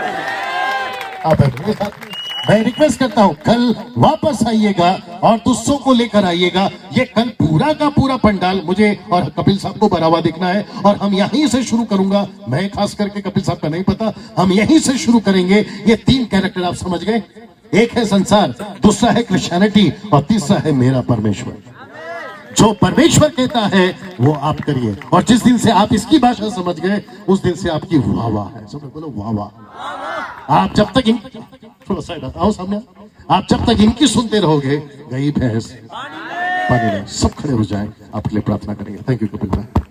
आप मेरे साथ, मैं रिक्वेस्ट करता हूं कल वापस आइएगा और दूसरों को लेकर आइएगा। ये कल पूरा का पूरा पंडाल मुझे और कपिल साहब को भरा हुआ दिखना है, और हम यहीं से शुरू करूंगा। मैं खास करके, कपिल साहब का नहीं पता, हम यहीं से शुरू करेंगे। ये 3 कैरेक्टर आप समझ गए, एक है संसार, दूसरा है क्रिश्चियनिटी, और तीसरा है मेरा परमेश्वर। जो परमेश्वर कहता है वो आप करिए, और जिस दिन से आप इसकी भाषा समझ गए उस दिन से आपकी वाह वाह है। सब बोलो वाह वाह। आप जब तक थोड़ा साइड आओ, सामने आप जब तक इनकी सुनते रहोगे गई भैंस पानी में। सब खड़े हो जाएं, आपके लिए प्रार्थना करेंगे। थैंक यू कपिल भाई।